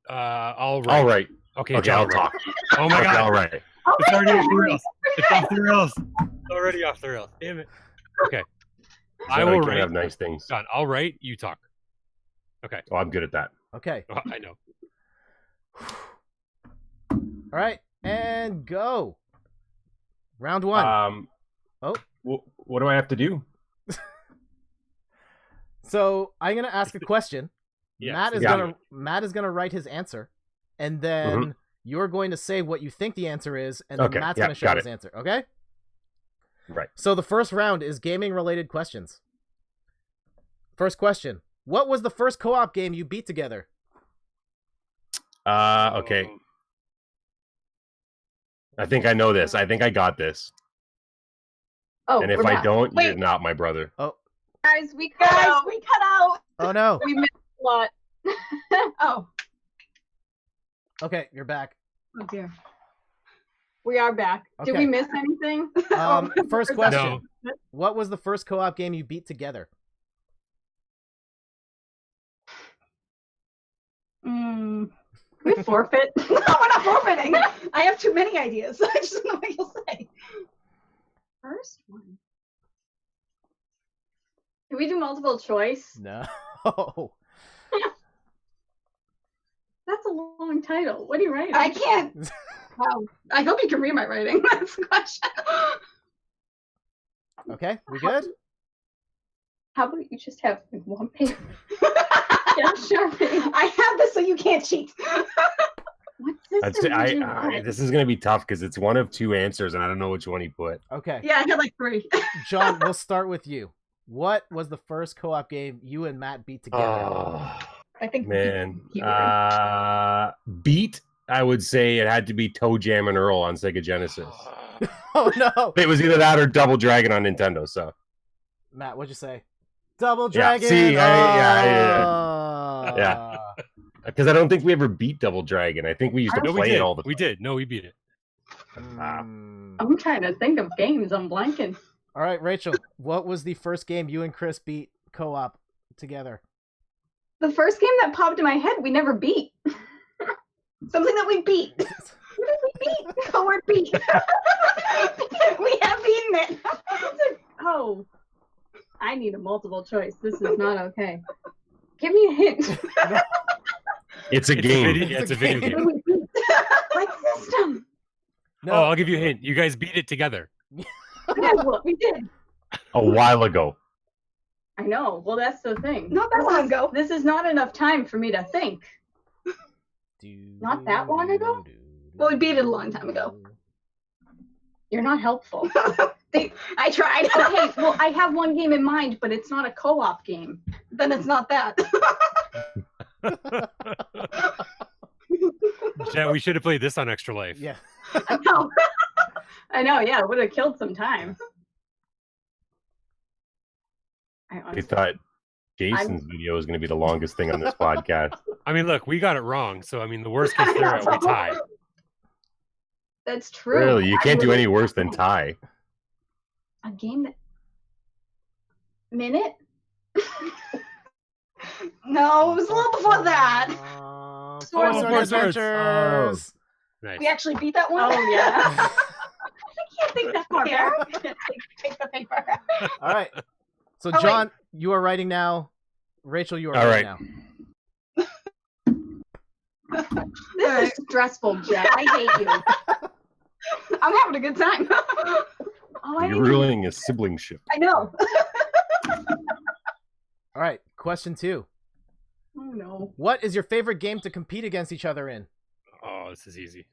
S3: All right.
S4: All right.
S3: Okay,
S4: Okay, I'll talk.
S3: Oh my God.
S4: All right.
S3: It's already off the rails. It's off the rails. It's already off the rails. Damn it. Okay. I will write.
S4: Have nice things.
S3: John, I'll write. You talk. Okay.
S4: Oh, I'm good at that.
S1: Okay.
S3: Oh, I know.
S1: All right, and go. Round 1.
S4: What do I have to do?
S1: So I'm gonna ask a question.
S3: Yes.
S1: Matt is gonna write his answer, and then you're going to say what you think the answer is, and then Matt's gonna show his answer. Okay.
S4: Right.
S1: So the first round is gaming-related questions. First question: what was the first co-op game you beat together?
S4: Okay. I think I know this. I think I got this.
S5: Oh,
S4: and if I don't, you're not my brother.
S1: Oh.
S5: Guys, we cut out.
S1: Oh no.
S5: We missed a lot.
S2: Oh.
S1: Okay, you're back.
S5: Oh dear. We are back.
S1: Okay.
S5: Did we miss anything?
S1: First question.
S3: No.
S1: What was the first co-op game you beat together?
S5: We forfeit.
S2: No, we're not forfeiting. I have too many ideas. I just don't know what you'll say.
S5: First one. Can we do multiple choice?
S1: No.
S5: That's a long title. What are you writing?
S2: I can't. Wow. I hope you can read my writing. That's the question.
S1: Okay, we good?
S5: How about you just have like one paper? Yeah, sure.
S2: I have this so you can't cheat.
S5: What system did you write?
S4: This is going to be tough because it's one of 2 answers, and I don't know which one he put.
S1: Okay.
S2: Yeah, I had like 3.
S1: John, we'll start with you. What was the first co-op game you and Matt beat together?
S2: I think
S4: Man. Beat, I would say it had to be Toe Jam and Earl on Sega Genesis.
S1: Oh, no.
S4: It was either that or Double Dragon on Nintendo, so.
S1: Matt, what'd you say? Double Dragon!
S4: Yeah. Because I don't think we ever beat Double Dragon. I think we used to play it all the time.
S3: We did. No, we beat it.
S5: I'm trying to think of games. I'm blanking.
S1: All right, Rachel, what was the first game you and Kris beat co-op together?
S5: The first game that popped in my head, we never beat.
S2: Something that we beat. What did we beat? The word beat. We have beaten it.
S5: Oh, I need a multiple choice. This is not okay. Give me a hint.
S4: It's a game.
S3: It's a video game.
S5: What system?
S1: No.
S3: Oh, I'll give you a hint. You guys beat it together.
S5: Yeah, well, we did.
S4: A while ago.
S5: I know. Well, that's the thing.
S2: Not that long ago.
S5: This is not enough time for me to think. Not that long ago?
S2: Well, we beat it a long time ago.
S5: You're not helpful.
S2: I tried.
S5: Okay, well, I have one game in mind, but it's not a co-op game.
S2: Then it's not that.
S3: Yeah, we should have played this on Extra Life.
S1: Yeah.
S5: I know, yeah, it would have killed some time.
S4: I thought Jason's video was going to be the longest thing on this podcast.
S3: I mean, look, we got it wrong. So, I mean, the worst case scenario, we tie.
S5: That's true.
S4: Really? You can't do any worse than tie.
S5: A game that... Minute?
S2: No, it was a little before that.
S1: Force Adventures.
S3: Nice.
S2: We actually beat that one.
S5: Oh, yeah.
S2: I can't think that far back. Take the paper.
S1: All right. So, John, you are writing now. Rachel, you are writing now.
S5: This is stressful, Jeff. I hate you.
S2: I'm having a good time.
S4: You're ruining a siblingship.
S2: I know.
S1: All right. Question 2.
S5: Oh, no.
S1: What is your favorite game to compete against each other in?
S3: Oh, this is easy.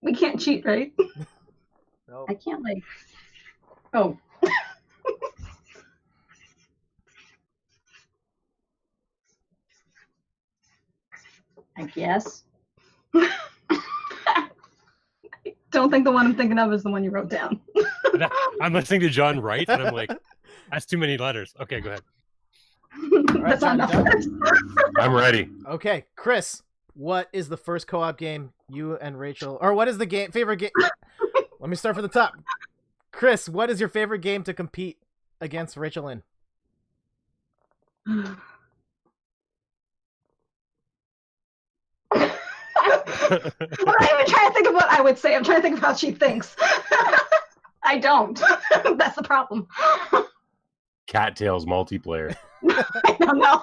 S2: We can't cheat, right?
S1: Nope.
S5: I can't, like... Oh. I guess.
S2: Don't think the one I'm thinking of is the one you wrote down.
S3: I'm listening to John write, and I'm like, that's too many letters. Okay, go ahead.
S2: That's not enough letters.
S4: I'm ready.
S1: Okay, Kris, what is the first co-op game you and Rachel, or what is the favorite game? Let me start from the top. Kris, what is your favorite game to compete against Rachel in?
S2: I'm not even trying to think of what I would say. I'm trying to think of how she thinks. I don't. That's the problem.
S4: Cattails multiplayer.
S2: I don't know.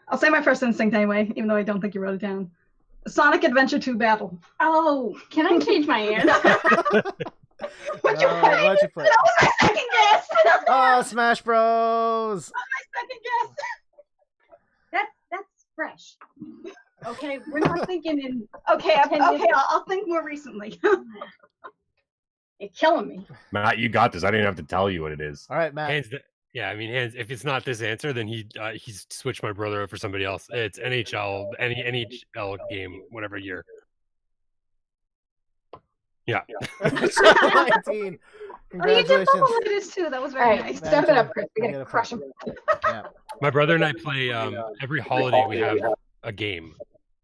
S2: I'll say my first instinct anyway, even though I don't think you wrote it down. Sonic Adventure 2 Battle.
S5: Oh, can I change my answer?
S2: What'd you play?
S1: What'd you play?
S2: That was my second guess.
S1: Oh, Smash Bros.
S2: That was my second guess.
S5: That's fresh. Okay, we're not thinking in.
S2: Okay, I'll think more recently.
S5: You're killing me.
S4: Matt, you got this. I didn't have to tell you what it is.
S1: All right, Matt.
S3: Hands if it's not this answer, then he's switched my brother out for somebody else. It's NHL, any NHL game, whatever year. Yeah.
S1: 19.
S2: Oh, you did double letters too. That was very nice.
S5: Step it up, Kris. We're gonna crush him.
S1: Yeah.
S3: My brother and I play every holiday. We have a game.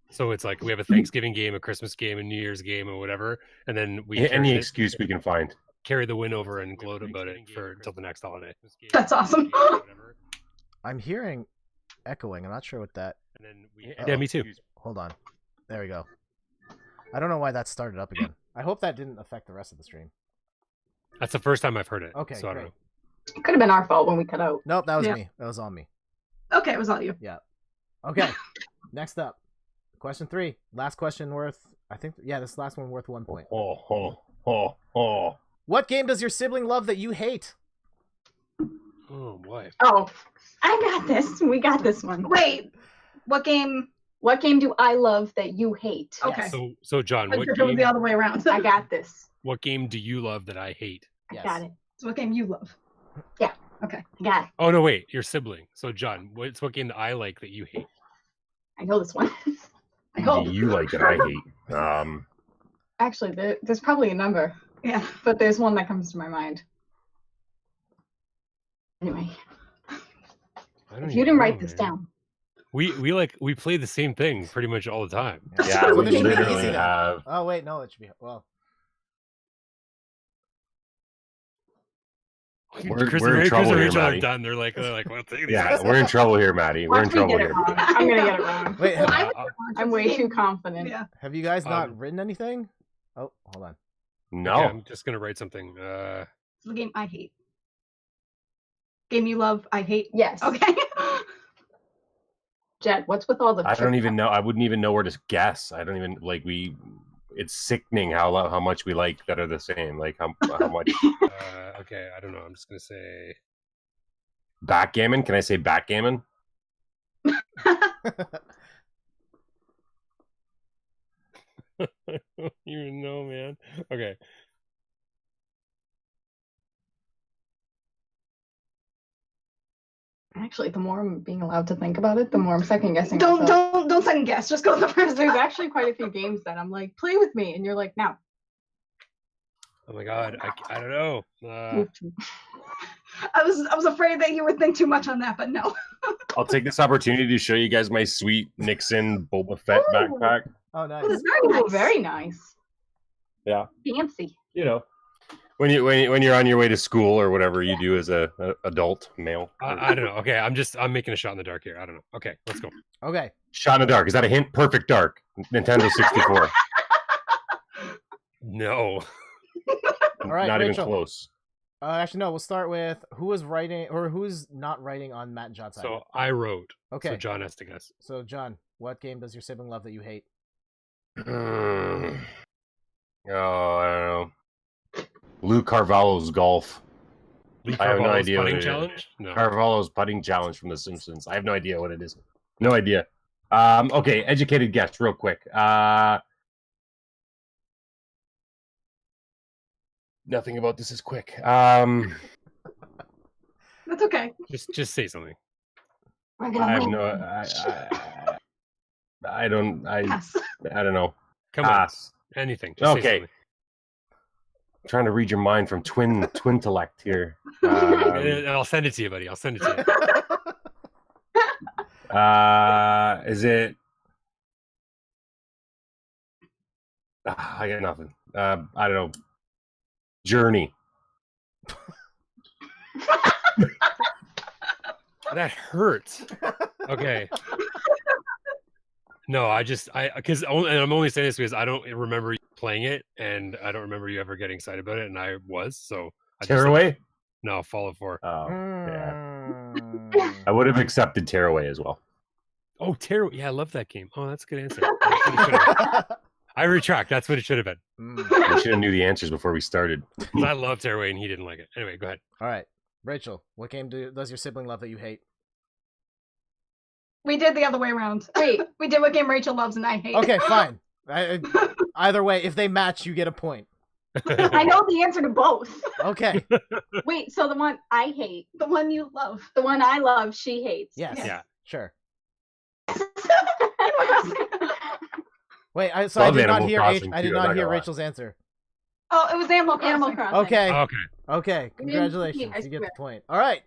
S3: So it's like we have a Thanksgiving game, a Christmas game, a New Year's game, or whatever, and then we
S4: any excuse we can find.
S3: Carry the win over and gloat about it until the next holiday.
S2: That's awesome.
S1: I'm hearing echoing. I'm not sure what that.
S3: And then me too.
S1: Hold on. There we go. I don't know why that started up again. I hope that didn't affect the rest of the stream.
S3: That's the first time I've heard it.
S1: Okay,
S3: so I don't
S1: great.
S3: know.
S5: It could have been our fault when we cut out.
S1: Nope, that was me. That was on me.
S2: Okay, it was all you.
S1: Yeah. Okay. Next up, question 3. Last question worth. I think. Yeah, this last one worth 1 point. What game does your sibling love that you hate?
S3: Oh boy.
S5: Oh, I got this. We got this one.
S2: Wait, what game?
S5: What game do I love that you hate?
S2: Okay.
S3: So John,
S2: It was the other way around.
S5: I got this.
S3: What game do you love that I hate?
S1: Yes.
S5: I got it.
S2: So what game you love?
S5: Yeah.
S2: Okay.
S5: I got it.
S3: Oh no, wait, your sibling. So John, what game that I like that you hate?
S5: I know this one.
S2: I hope.
S4: You like it, I hate.
S5: Actually, there's probably a number.
S2: Yeah.
S5: But there's one that comes to my mind. Anyway. If you didn't write this down.
S3: We play the same thing pretty much all the time.
S4: Yeah, we literally have.
S1: Oh wait, no, it should be
S4: We're in trouble here, Maddie.
S3: Done. They're like, well,
S4: yeah, we're in trouble here, Maddie. We're in trouble here.
S5: I'm gonna get it wrong.
S1: Wait,
S5: I'm way too confident.
S2: Yeah.
S1: have you guys not written anything? Oh, hold on.
S4: No,
S3: okay, I'm just gonna write something.
S2: It's the game I hate. Game you love, I hate.
S5: Yes.
S2: Okay.
S5: Jed, what's with all the?
S4: I don't even know. I wouldn't even know where to guess. I don't even It's sickening how much we like that are the same. Like how much.
S3: Okay, I don't know. I'm just gonna say
S4: Backgammon. Can I say backgammon?
S3: I don't even know, man. Okay.
S5: Actually, the more I'm being allowed to think about it, the more I'm second guessing.
S2: Don't second guess. Just go with the first.
S5: There's actually quite a few games that I'm like, play with me, and you're like, no.
S3: Oh my god, I don't know.
S2: I was afraid that you would think too much on that, but no.
S4: I'll take this opportunity to show you guys my sweet Nixon Boba Fett backpack.
S1: Oh, nice.
S5: It's very nice. Very nice.
S4: Yeah.
S5: Fancy.
S4: You know, when you're on your way to school or whatever you do as a adult male.
S3: I don't know. Okay, I'm making a shot in the dark here. I don't know. Okay, let's go.
S1: Okay.
S4: Shot in the dark. Is that a hint? Perfect dark. Nintendo 64.
S3: No.
S1: All right,
S4: not
S1: Rachel.
S4: even close.
S1: Actually, no. We'll start with who is writing or who's not writing on Matt and John's side.
S3: So I wrote.
S1: Okay.
S3: So John has to guess.
S1: So John, what game does your sibling love that you hate?
S4: Oh, I don't know. Lou Carvalho's golf. I have no idea what it is.
S3: Challenge? No.
S4: Carvalho's putting challenge from The Simpsons. I have no idea what it is. No idea. Okay, educated guess, real quick. Nothing about this is quick.
S2: That's okay.
S3: Just say something.
S4: I have no. I don't.
S2: Pass.
S4: I don't know.
S3: Pass. On. Anything. Just
S4: okay.
S3: I'm
S4: trying to read your mind from twintellect here.
S3: I'll send it to you, buddy. I'll send it to
S4: you. Is it? I got nothing. I don't know. Journey.
S3: That hurts. Okay. No, because I'm only saying this because I don't remember you playing it, and I don't remember you ever getting excited about it, and I was. So
S4: Tearaway?
S3: No, Fallout 4.
S4: Oh, yeah. I would have accepted Tearaway as well.
S3: Oh, Tearaway. Yeah, I love that game. Oh, that's a good answer. I retract. That's what it should have been.
S4: We should have knew the answers before we started.
S3: I love Tearaway, and he didn't like it. Anyway, go ahead.
S1: All right. Rachel, what game does your sibling love that you hate?
S2: We did the other way around. Wait, we did what game Rachel loves and I hate.
S1: Okay, fine. Either way, if they match, you get a point.
S2: I know the answer to both.
S1: Okay.
S5: Wait, so the one I hate,
S2: the one you love,
S5: the one I love, she hates.
S1: Yes.
S3: Yeah.
S1: Sure.
S5: Wait,
S1: I did not hear. I did not hear Rachel's answer.
S2: Oh, it was Animal Crossing.
S1: Okay. Congratulations, you get the point. All right.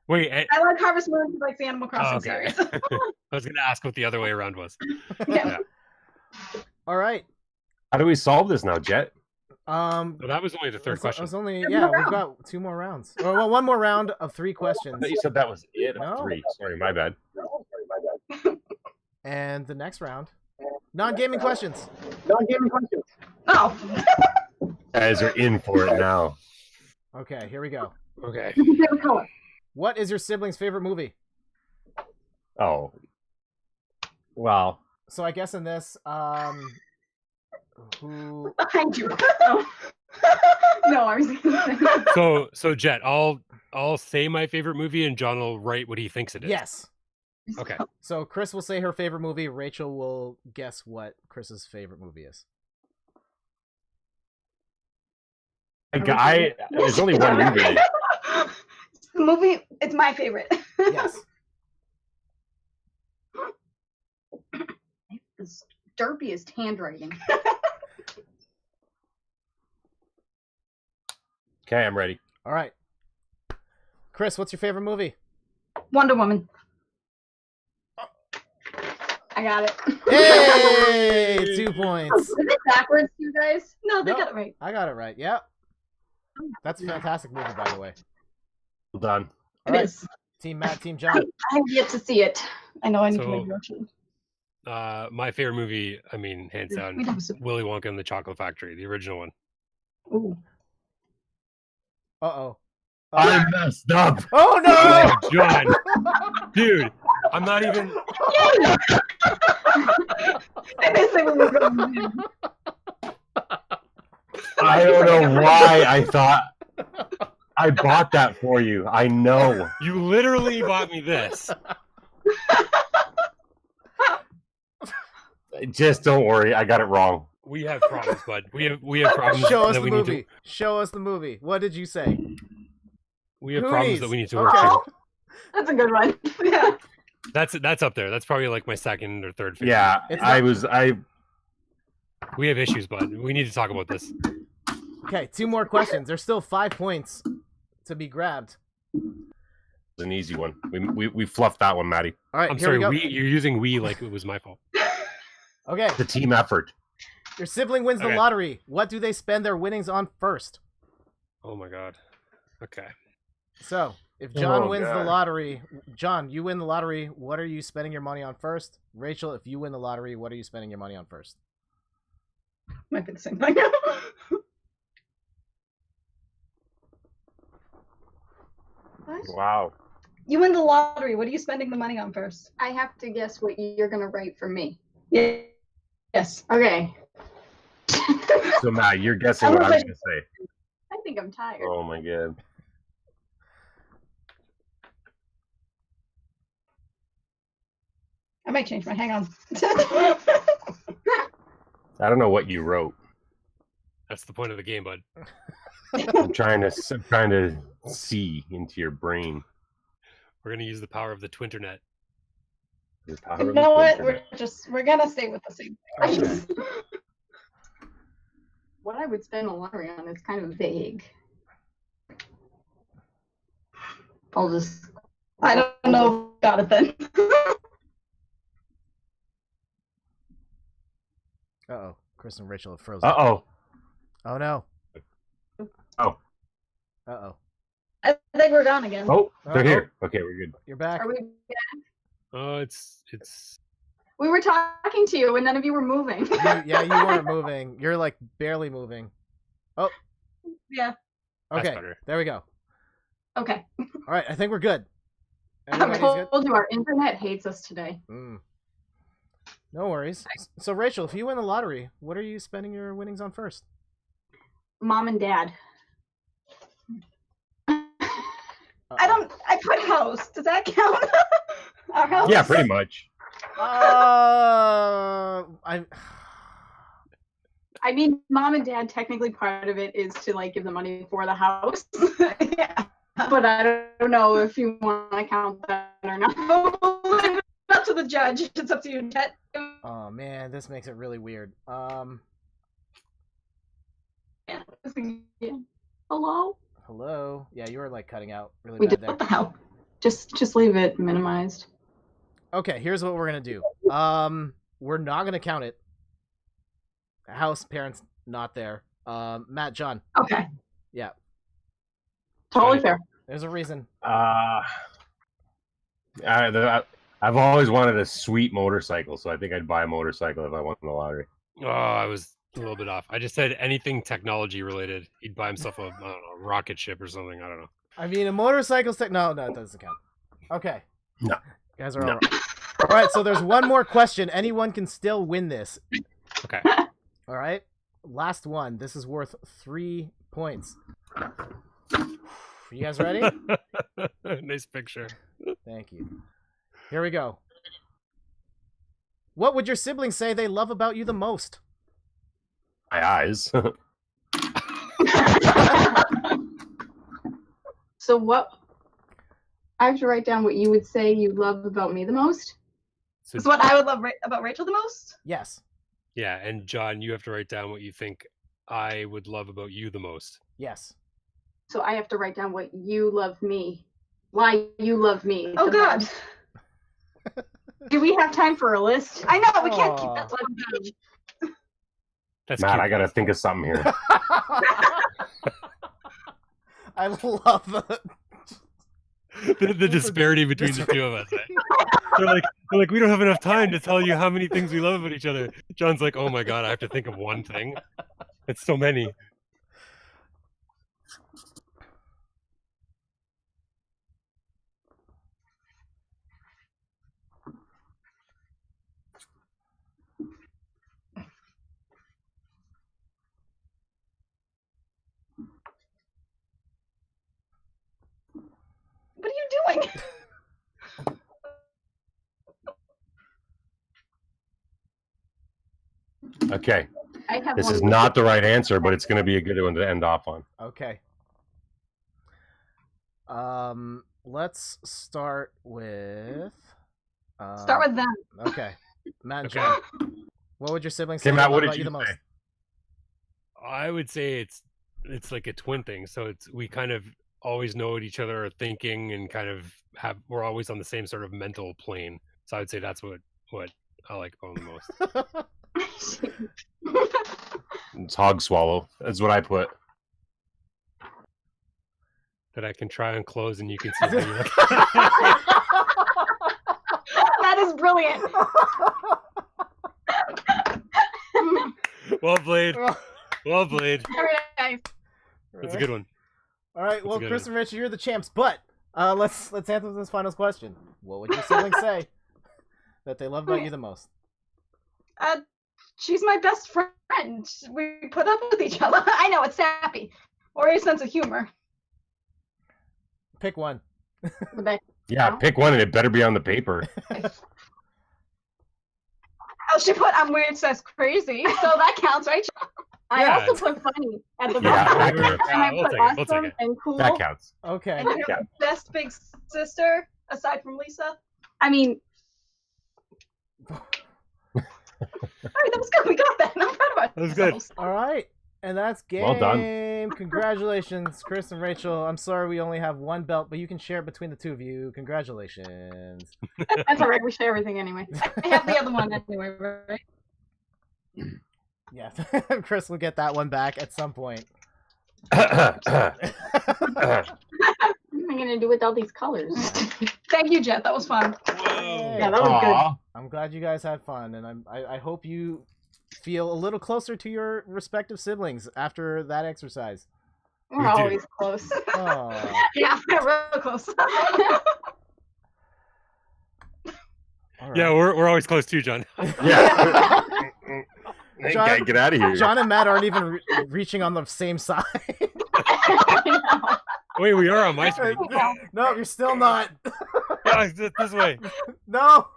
S3: Wait,
S2: I like Harvest Moon. He likes the Animal Crossing series.
S3: I was going to ask what the other way around was.
S2: Yeah.
S1: All right.
S4: How do we solve this now, Jet?
S3: Well, that was only the third question.
S1: We've got 2 more rounds. Well, 1 more round of 3 questions.
S4: You said that was it.
S1: No.
S4: 3. Sorry, my bad.
S1: And the next round, non-gaming questions.
S2: Oh.
S4: Guys are in for it now.
S1: Okay, here we go.
S3: Okay.
S1: What is your sibling's favorite movie?
S4: Oh. Well.
S1: So I guess in this, who
S2: behind you? No, I was gonna say.
S3: So Jet, I'll say my favorite movie, and John will write what he thinks it is.
S1: Yes.
S3: Okay.
S1: So Kris will say her favorite movie. Rachel will guess what Chris's favorite movie is.
S4: There's only one movie.
S2: The movie, it's my favorite.
S1: Yes.
S5: The derpiest handwriting.
S4: Okay, I'm ready.
S1: All right. Kris, what's your favorite movie?
S2: Wonder Woman.
S5: I got it.
S1: Hey, 2 points.
S5: Is it backwards, you guys?
S2: No, they got it right.
S1: I got it right. Yeah. That's a fantastic movie, by the way.
S4: Well done.
S1: All right. Team Matt, Team John.
S5: I have yet to see it.
S2: I know I need to make motion.
S3: My favorite movie, I mean, hands down, Willy Wonka and the Chocolate Factory, the original one.
S2: Ooh.
S1: Uh-oh.
S4: I messed up.
S1: Oh, no!
S3: Oh, John. Dude, I'm not even...
S4: I don't know why I thought I bought that for you. I know.
S3: You literally bought me this.
S4: Just don't worry. I got it wrong.
S3: We have problems, bud. We have problems.
S1: Show us the movie. Show us the movie. What did you say?
S3: We have problems that we need to work through.
S2: That's a good one. Yeah.
S3: That's up there. That's probably like my second or third favorite.
S4: Yeah,
S3: We have issues, bud. We need to talk about this.
S1: Okay, 2 more questions. There's still 5 points to be grabbed.
S4: It's an easy one. We fluffed that one, Maddie.
S1: All right,
S3: I'm
S1: here
S3: sorry.
S1: we go.
S3: You're using we like it was my fault.
S1: Okay.
S4: It's a team effort.
S1: Your sibling wins the lottery. What do they spend their winnings on first?
S3: Oh my god. Okay.
S1: So, if John wins the lottery, John, you win the lottery, what are you spending your money on first? Rachel, if you win the lottery, what are you spending your money on first?
S2: Might be the same thing.
S4: Wow.
S2: You win the lottery. What are you spending the money on first?
S5: I have to guess what you're going to write for me.
S2: Yeah. Yes.
S5: Okay.
S4: So, Matt, you're guessing what I'm going to say.
S5: I think I'm tired.
S4: Oh, my God.
S2: I might change mine. Hang on.
S4: I don't know what you wrote.
S3: That's the point of the game, bud.
S4: I'm trying to see into your brain.
S3: We're gonna use the power of the Twinternet.
S2: You know what? We're gonna stay with the same thing.
S1: Okay.
S5: What I would spend a lottery on is kind of vague.
S2: I don't know. Got it then.
S1: Uh-oh. Kris and Rachel have frozen.
S4: Uh-oh.
S1: Oh, no.
S4: Oh.
S1: Uh-oh.
S2: I think we're gone again.
S4: Oh, they're here. Okay, we're good.
S1: You're back.
S5: Are we?
S3: Oh, it's.
S5: We were talking to you, and none of you were moving.
S1: you weren't moving. You're like barely moving. Oh.
S2: Yeah.
S1: Okay. There we go.
S5: Okay.
S1: All right. I think we're good.
S5: I told you our internet hates us today.
S1: No worries. So, Rachel, if you win the lottery, what are you spending your winnings on first?
S5: Mom and Dad.
S2: I put house. Does that count? Our house?
S4: Yeah, pretty much.
S5: I mean, Mom and Dad, technically part of it is to like give the money for the house.
S2: Yeah.
S5: But I don't know if you want to count that or not.
S2: It's up to the judge. It's up to you.
S1: Oh man, this makes it really weird.
S5: Hello?
S1: Hello? Yeah, you were like cutting out really
S5: We
S1: bad
S5: did
S1: there.
S5: what the hell? Just leave it minimized.
S1: Okay, here's what we're gonna do. We're not gonna count it. House, parents, not there. Matt, John.
S5: Okay.
S1: Yeah.
S5: Totally fair.
S1: There's a reason.
S4: I've always wanted a sweet motorcycle, so I think I'd buy a motorcycle if I won the lottery.
S3: Oh, I was a little bit off. I just said anything technology related. He'd buy himself a rocket ship or something. I don't know.
S1: I mean, a motorcycle's no, it doesn't count. Okay.
S4: No.
S1: You guys are all right. All right, so there's one more question. Anyone can still win this.
S3: Okay.
S1: All right. Last one. This is worth 3 points. You guys ready?
S3: Nice picture.
S1: Thank you. Here we go. What would your siblings say they love about you the most?
S4: My eyes.
S5: So what? I have to write down what you would say you love about me the most.
S2: That's what I would love about Rachel the most?
S1: Yes.
S3: Yeah, and John, you have to write down what you think I would love about you the most.
S1: Yes.
S5: So I have to write down what you love me. Why you love me.
S2: Oh, God.
S5: Do we have time for a list?
S2: I know, we can't keep that one page.
S3: That's
S4: Matt,
S3: cute.
S4: I gotta think of something here.
S1: I love
S3: the disparity between the two of us. They're like, we don't have enough time to tell you how many things we love about each other. John's like, oh my God, I have to think of one thing. It's so many.
S2: What are you doing?
S4: Okay. This
S5: one
S4: is not the right answer, but it's going to be a good one to end off on.
S1: Okay. Let's start with.
S2: Start with them.
S1: Okay. Matt and John. What would your siblings say
S4: Okay, Matt, what
S1: about
S4: did
S1: you
S4: you
S1: the most?
S4: say?
S3: I would say it's like a twin thing. So we kind of always know what each other are thinking and kind of we're always on the same sort of mental plane. So I would say that's what I like about them the most.
S4: It's hog swallow. That's what I put.
S3: That I can try on clothes and you can see how you look.
S2: That is brilliant.
S3: Well played. Well played.
S2: Very nice.
S3: That's a good one.
S1: All right. Well, Kris and Rich, you're the champs. But let's answer this final question. What would your siblings say that they love about you the most?
S2: She's my best friend. We put up with each other. I know, it's sappy. Or a sense of humor.
S1: Pick one.
S4: Yeah, pick one and it better be on the paper.
S2: Oh, she put I'm weird says crazy, so that counts, right?
S5: I also put funny at the bottom. And I put awesome and cool.
S4: That counts.
S1: Okay.
S2: And you're the best big sister, aside from Lisa?
S5: I mean...
S2: All right, that was good. We got that. I'm proud of ourselves.
S3: That was good.
S1: All right. And that's game.
S4: Well done.
S1: Congratulations, Kris and Rachel. I'm sorry we only have one belt, but you can share it between the two of you. Congratulations.
S5: That's all right. We share everything anyway.
S2: I have the other one anyway, right?
S1: Yeah. Kris will get that one back at some point.
S5: What am I going to do with all these colors?
S2: Thank you, Jet. That was fun.
S1: Whoa.
S5: Yeah, that was good.
S1: I'm glad you guys had fun, and I hope you feel a little closer to your respective siblings after that exercise.
S5: We're always close.
S2: Yeah, we're real close.
S1: Right.
S3: Yeah, we're always close too, John.
S4: Yeah. John, get out of here.
S1: John and Matt aren't even reaching on the same side.
S3: Wait, we are on my screen.
S1: No, you're still not.
S3: Yeah, this way.
S1: No.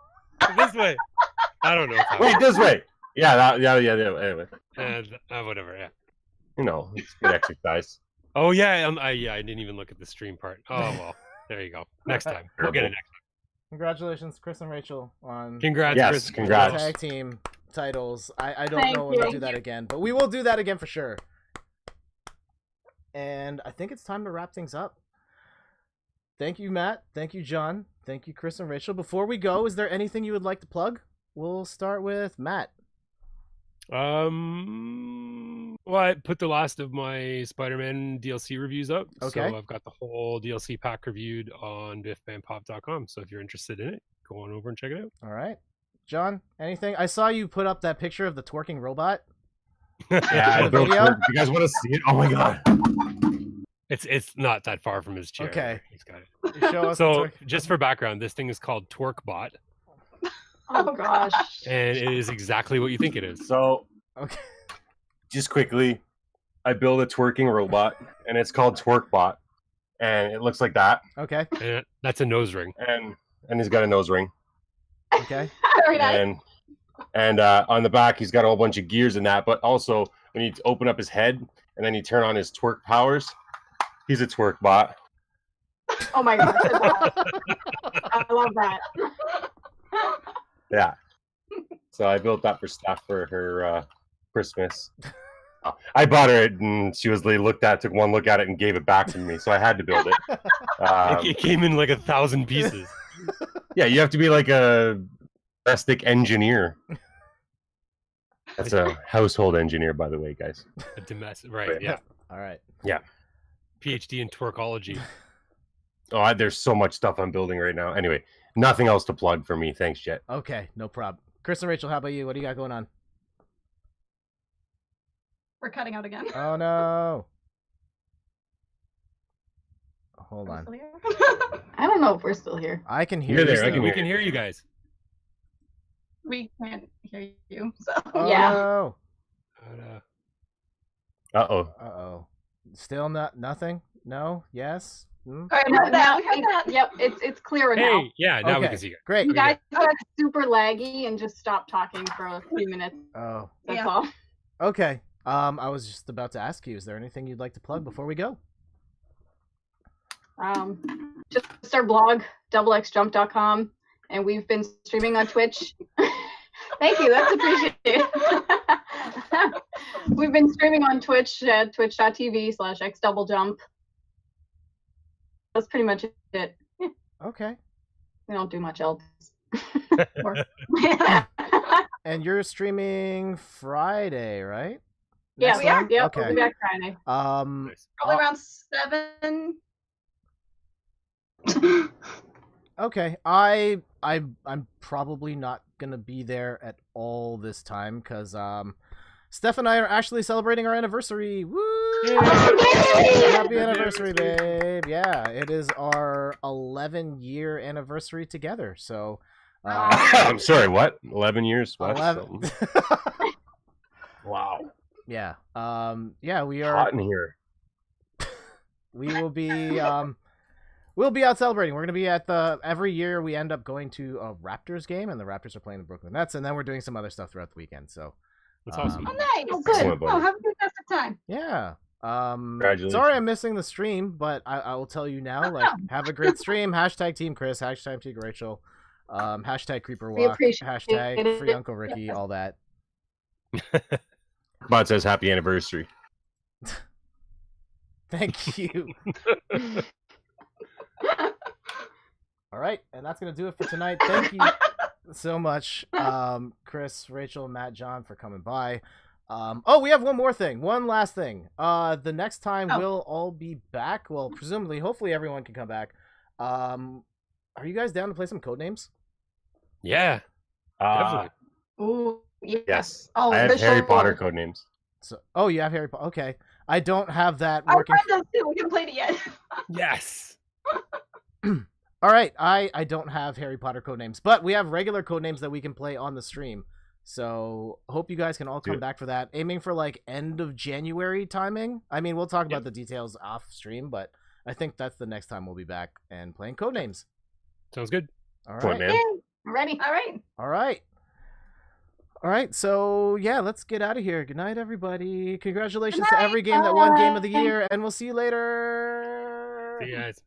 S3: This way. I don't know.
S4: Wait, this way. Yeah, anyway.
S3: Whatever, yeah.
S4: You know, it's good exercise.
S3: Oh, yeah, I didn't even look at the stream part. Oh, well, there you go. Next time. We'll get it next time.
S1: Congratulations, Kris and Rachel, on
S3: Congrats,
S4: yes,
S3: Kris.
S4: Congrats.
S1: tag team titles. I don't know when we'll do that again, but we will do that again for sure. And I think it's time to wrap things up. Thank you, Matt. Thank you, John. Thank you, Kris and Rachel. Before we go, is there anything you would like to plug? We'll start with Matt.
S3: Well, I put the last of my Spider-Man DLC reviews up.
S1: Okay.
S3: So I've got the whole DLC pack reviewed on biffbandpop.com. So if you're interested in it, go on over and check it out.
S1: All right. John, anything? I saw you put up that picture of the twerking robot.
S4: Yeah, I built it. You guys want to see it? Oh my god.
S3: It's not that far from his chair.
S1: Okay.
S3: He's got it.
S1: Show us
S3: So just for background, this thing is called TwerkBot.
S5: Oh gosh.
S3: And it is exactly what you think it is.
S4: So,
S1: okay.
S4: Just quickly, I built a twerking robot, and it's called TwerkBot, and it looks like that.
S1: Okay.
S3: And that's a nose ring.
S4: And he's got a nose ring.
S1: Okay.
S5: Very nice.
S4: And on the back, he's got a whole bunch of gears in that. But also, when you open up his head and then you turn on his twerk powers, he's a twerk bot.
S5: Oh my god. I love that.
S4: Yeah. So I built that for Steph for her Christmas. I bought her it, and she took one look at it and gave it back to me. So I had to build it.
S3: It came in like 1,000 pieces.
S4: Yeah, you have to be like a domestic engineer. That's a household engineer, by the way, guys.
S3: A domestic, right? Yeah.
S1: All right.
S4: Yeah.
S3: PhD in twerkology.
S4: Oh, there's so much stuff I'm building right now. Anyway, nothing else to plug for me. Thanks, Jet.
S1: Okay, no problem. Kris and Rachel, how about you? What do you got going on?
S2: We're cutting out again.
S1: Oh no. Hold on.
S5: I don't know if we're still here.
S1: I can hear
S4: You're
S1: you.
S4: there.
S3: We can hear you guys.
S2: We can't hear you. So
S1: Oh,
S5: Yeah.
S1: no.
S4: Uh-oh.
S1: Still nothing? No? Yes? Hmm?
S2: all right, we heard that. We heard that.
S5: Yep, it's clearer now.
S3: Hey, yeah, now we
S1: Okay,
S3: can see you.
S1: Great.
S5: You guys got super laggy and just stopped talking for a few minutes.
S1: Oh.
S5: That's
S2: Yeah.
S5: all.
S1: Okay. I was just about to ask you, is there anything you'd like to plug before we go?
S5: Just our blog, xjump.com, and we've been streaming on Twitch. Thank you, that's appreciated. We've been streaming on Twitch at twitch.tv/xjump. That's pretty much it.
S1: Okay.
S5: We don't do much else.
S1: And you're streaming Friday, right?
S5: Yeah,
S1: Next
S5: we are.
S1: time?
S5: Yep,
S1: Okay.
S5: we'll be back Friday.
S2: Probably around 7.
S1: Okay, I'm probably not gonna be there at all this time because Steph and I are actually celebrating our anniversary. Woo! Happy anniversary, babe! Yeah, it is our 11-year anniversary together. So,
S4: I'm sorry, what? 11 years? What?
S1: 11.
S4: Wow.
S1: Yeah. Yeah, we are.
S4: Hot in here.
S1: We will be. We'll be out celebrating. We're going to be at every year we end up going to a Raptors game, and the Raptors are playing the Brooklyn Nets, and then we're doing some other stuff throughout the weekend. So
S3: That's awesome.
S2: Oh, nice.
S5: Oh, good.
S4: Excellent, buddy.
S2: Oh, have a good time.
S1: Yeah. Sorry I'm missing the stream, but I will tell you now, like, have a great stream. Hashtag Team Kris, hashtag Team Rachel, hashtag Creeper Walk, hashtag Free Uncle Ricky, all that.
S4: Bot says happy anniversary.
S1: Thank you. All right, and that's gonna do it for tonight. Thank you so much, Kris, Rachel, Matt, John, for coming by. Oh, we have one more thing. One last thing. The next time we'll all be back. Well, presumably, hopefully everyone can come back. Are you guys down to play some Codenames?
S3: Yeah. Definitely.
S2: Ooh,
S4: yes. Oh, I have Harry Potter Codenames.
S1: So, oh, you have Harry Potter. Okay. I don't have that
S2: working. Our friend does too. We haven't played it yet.
S3: Yes.
S1: All right. I don't have Harry Potter Codenames, but we have regular Codenames that we can play on the stream. So hope you guys can all come back for that. Aiming for like end of January timing. I mean, we'll talk about the details off stream, but I think that's the next time we'll be back and playing Codenames.
S3: Sounds good.
S1: All right.
S4: Man.
S2: I'm ready. All right.
S1: All right. All right. So yeah, let's get out of here. Good night, everybody. Congratulations to every game that won Game of the Year, and we'll see you later.
S3: See you guys.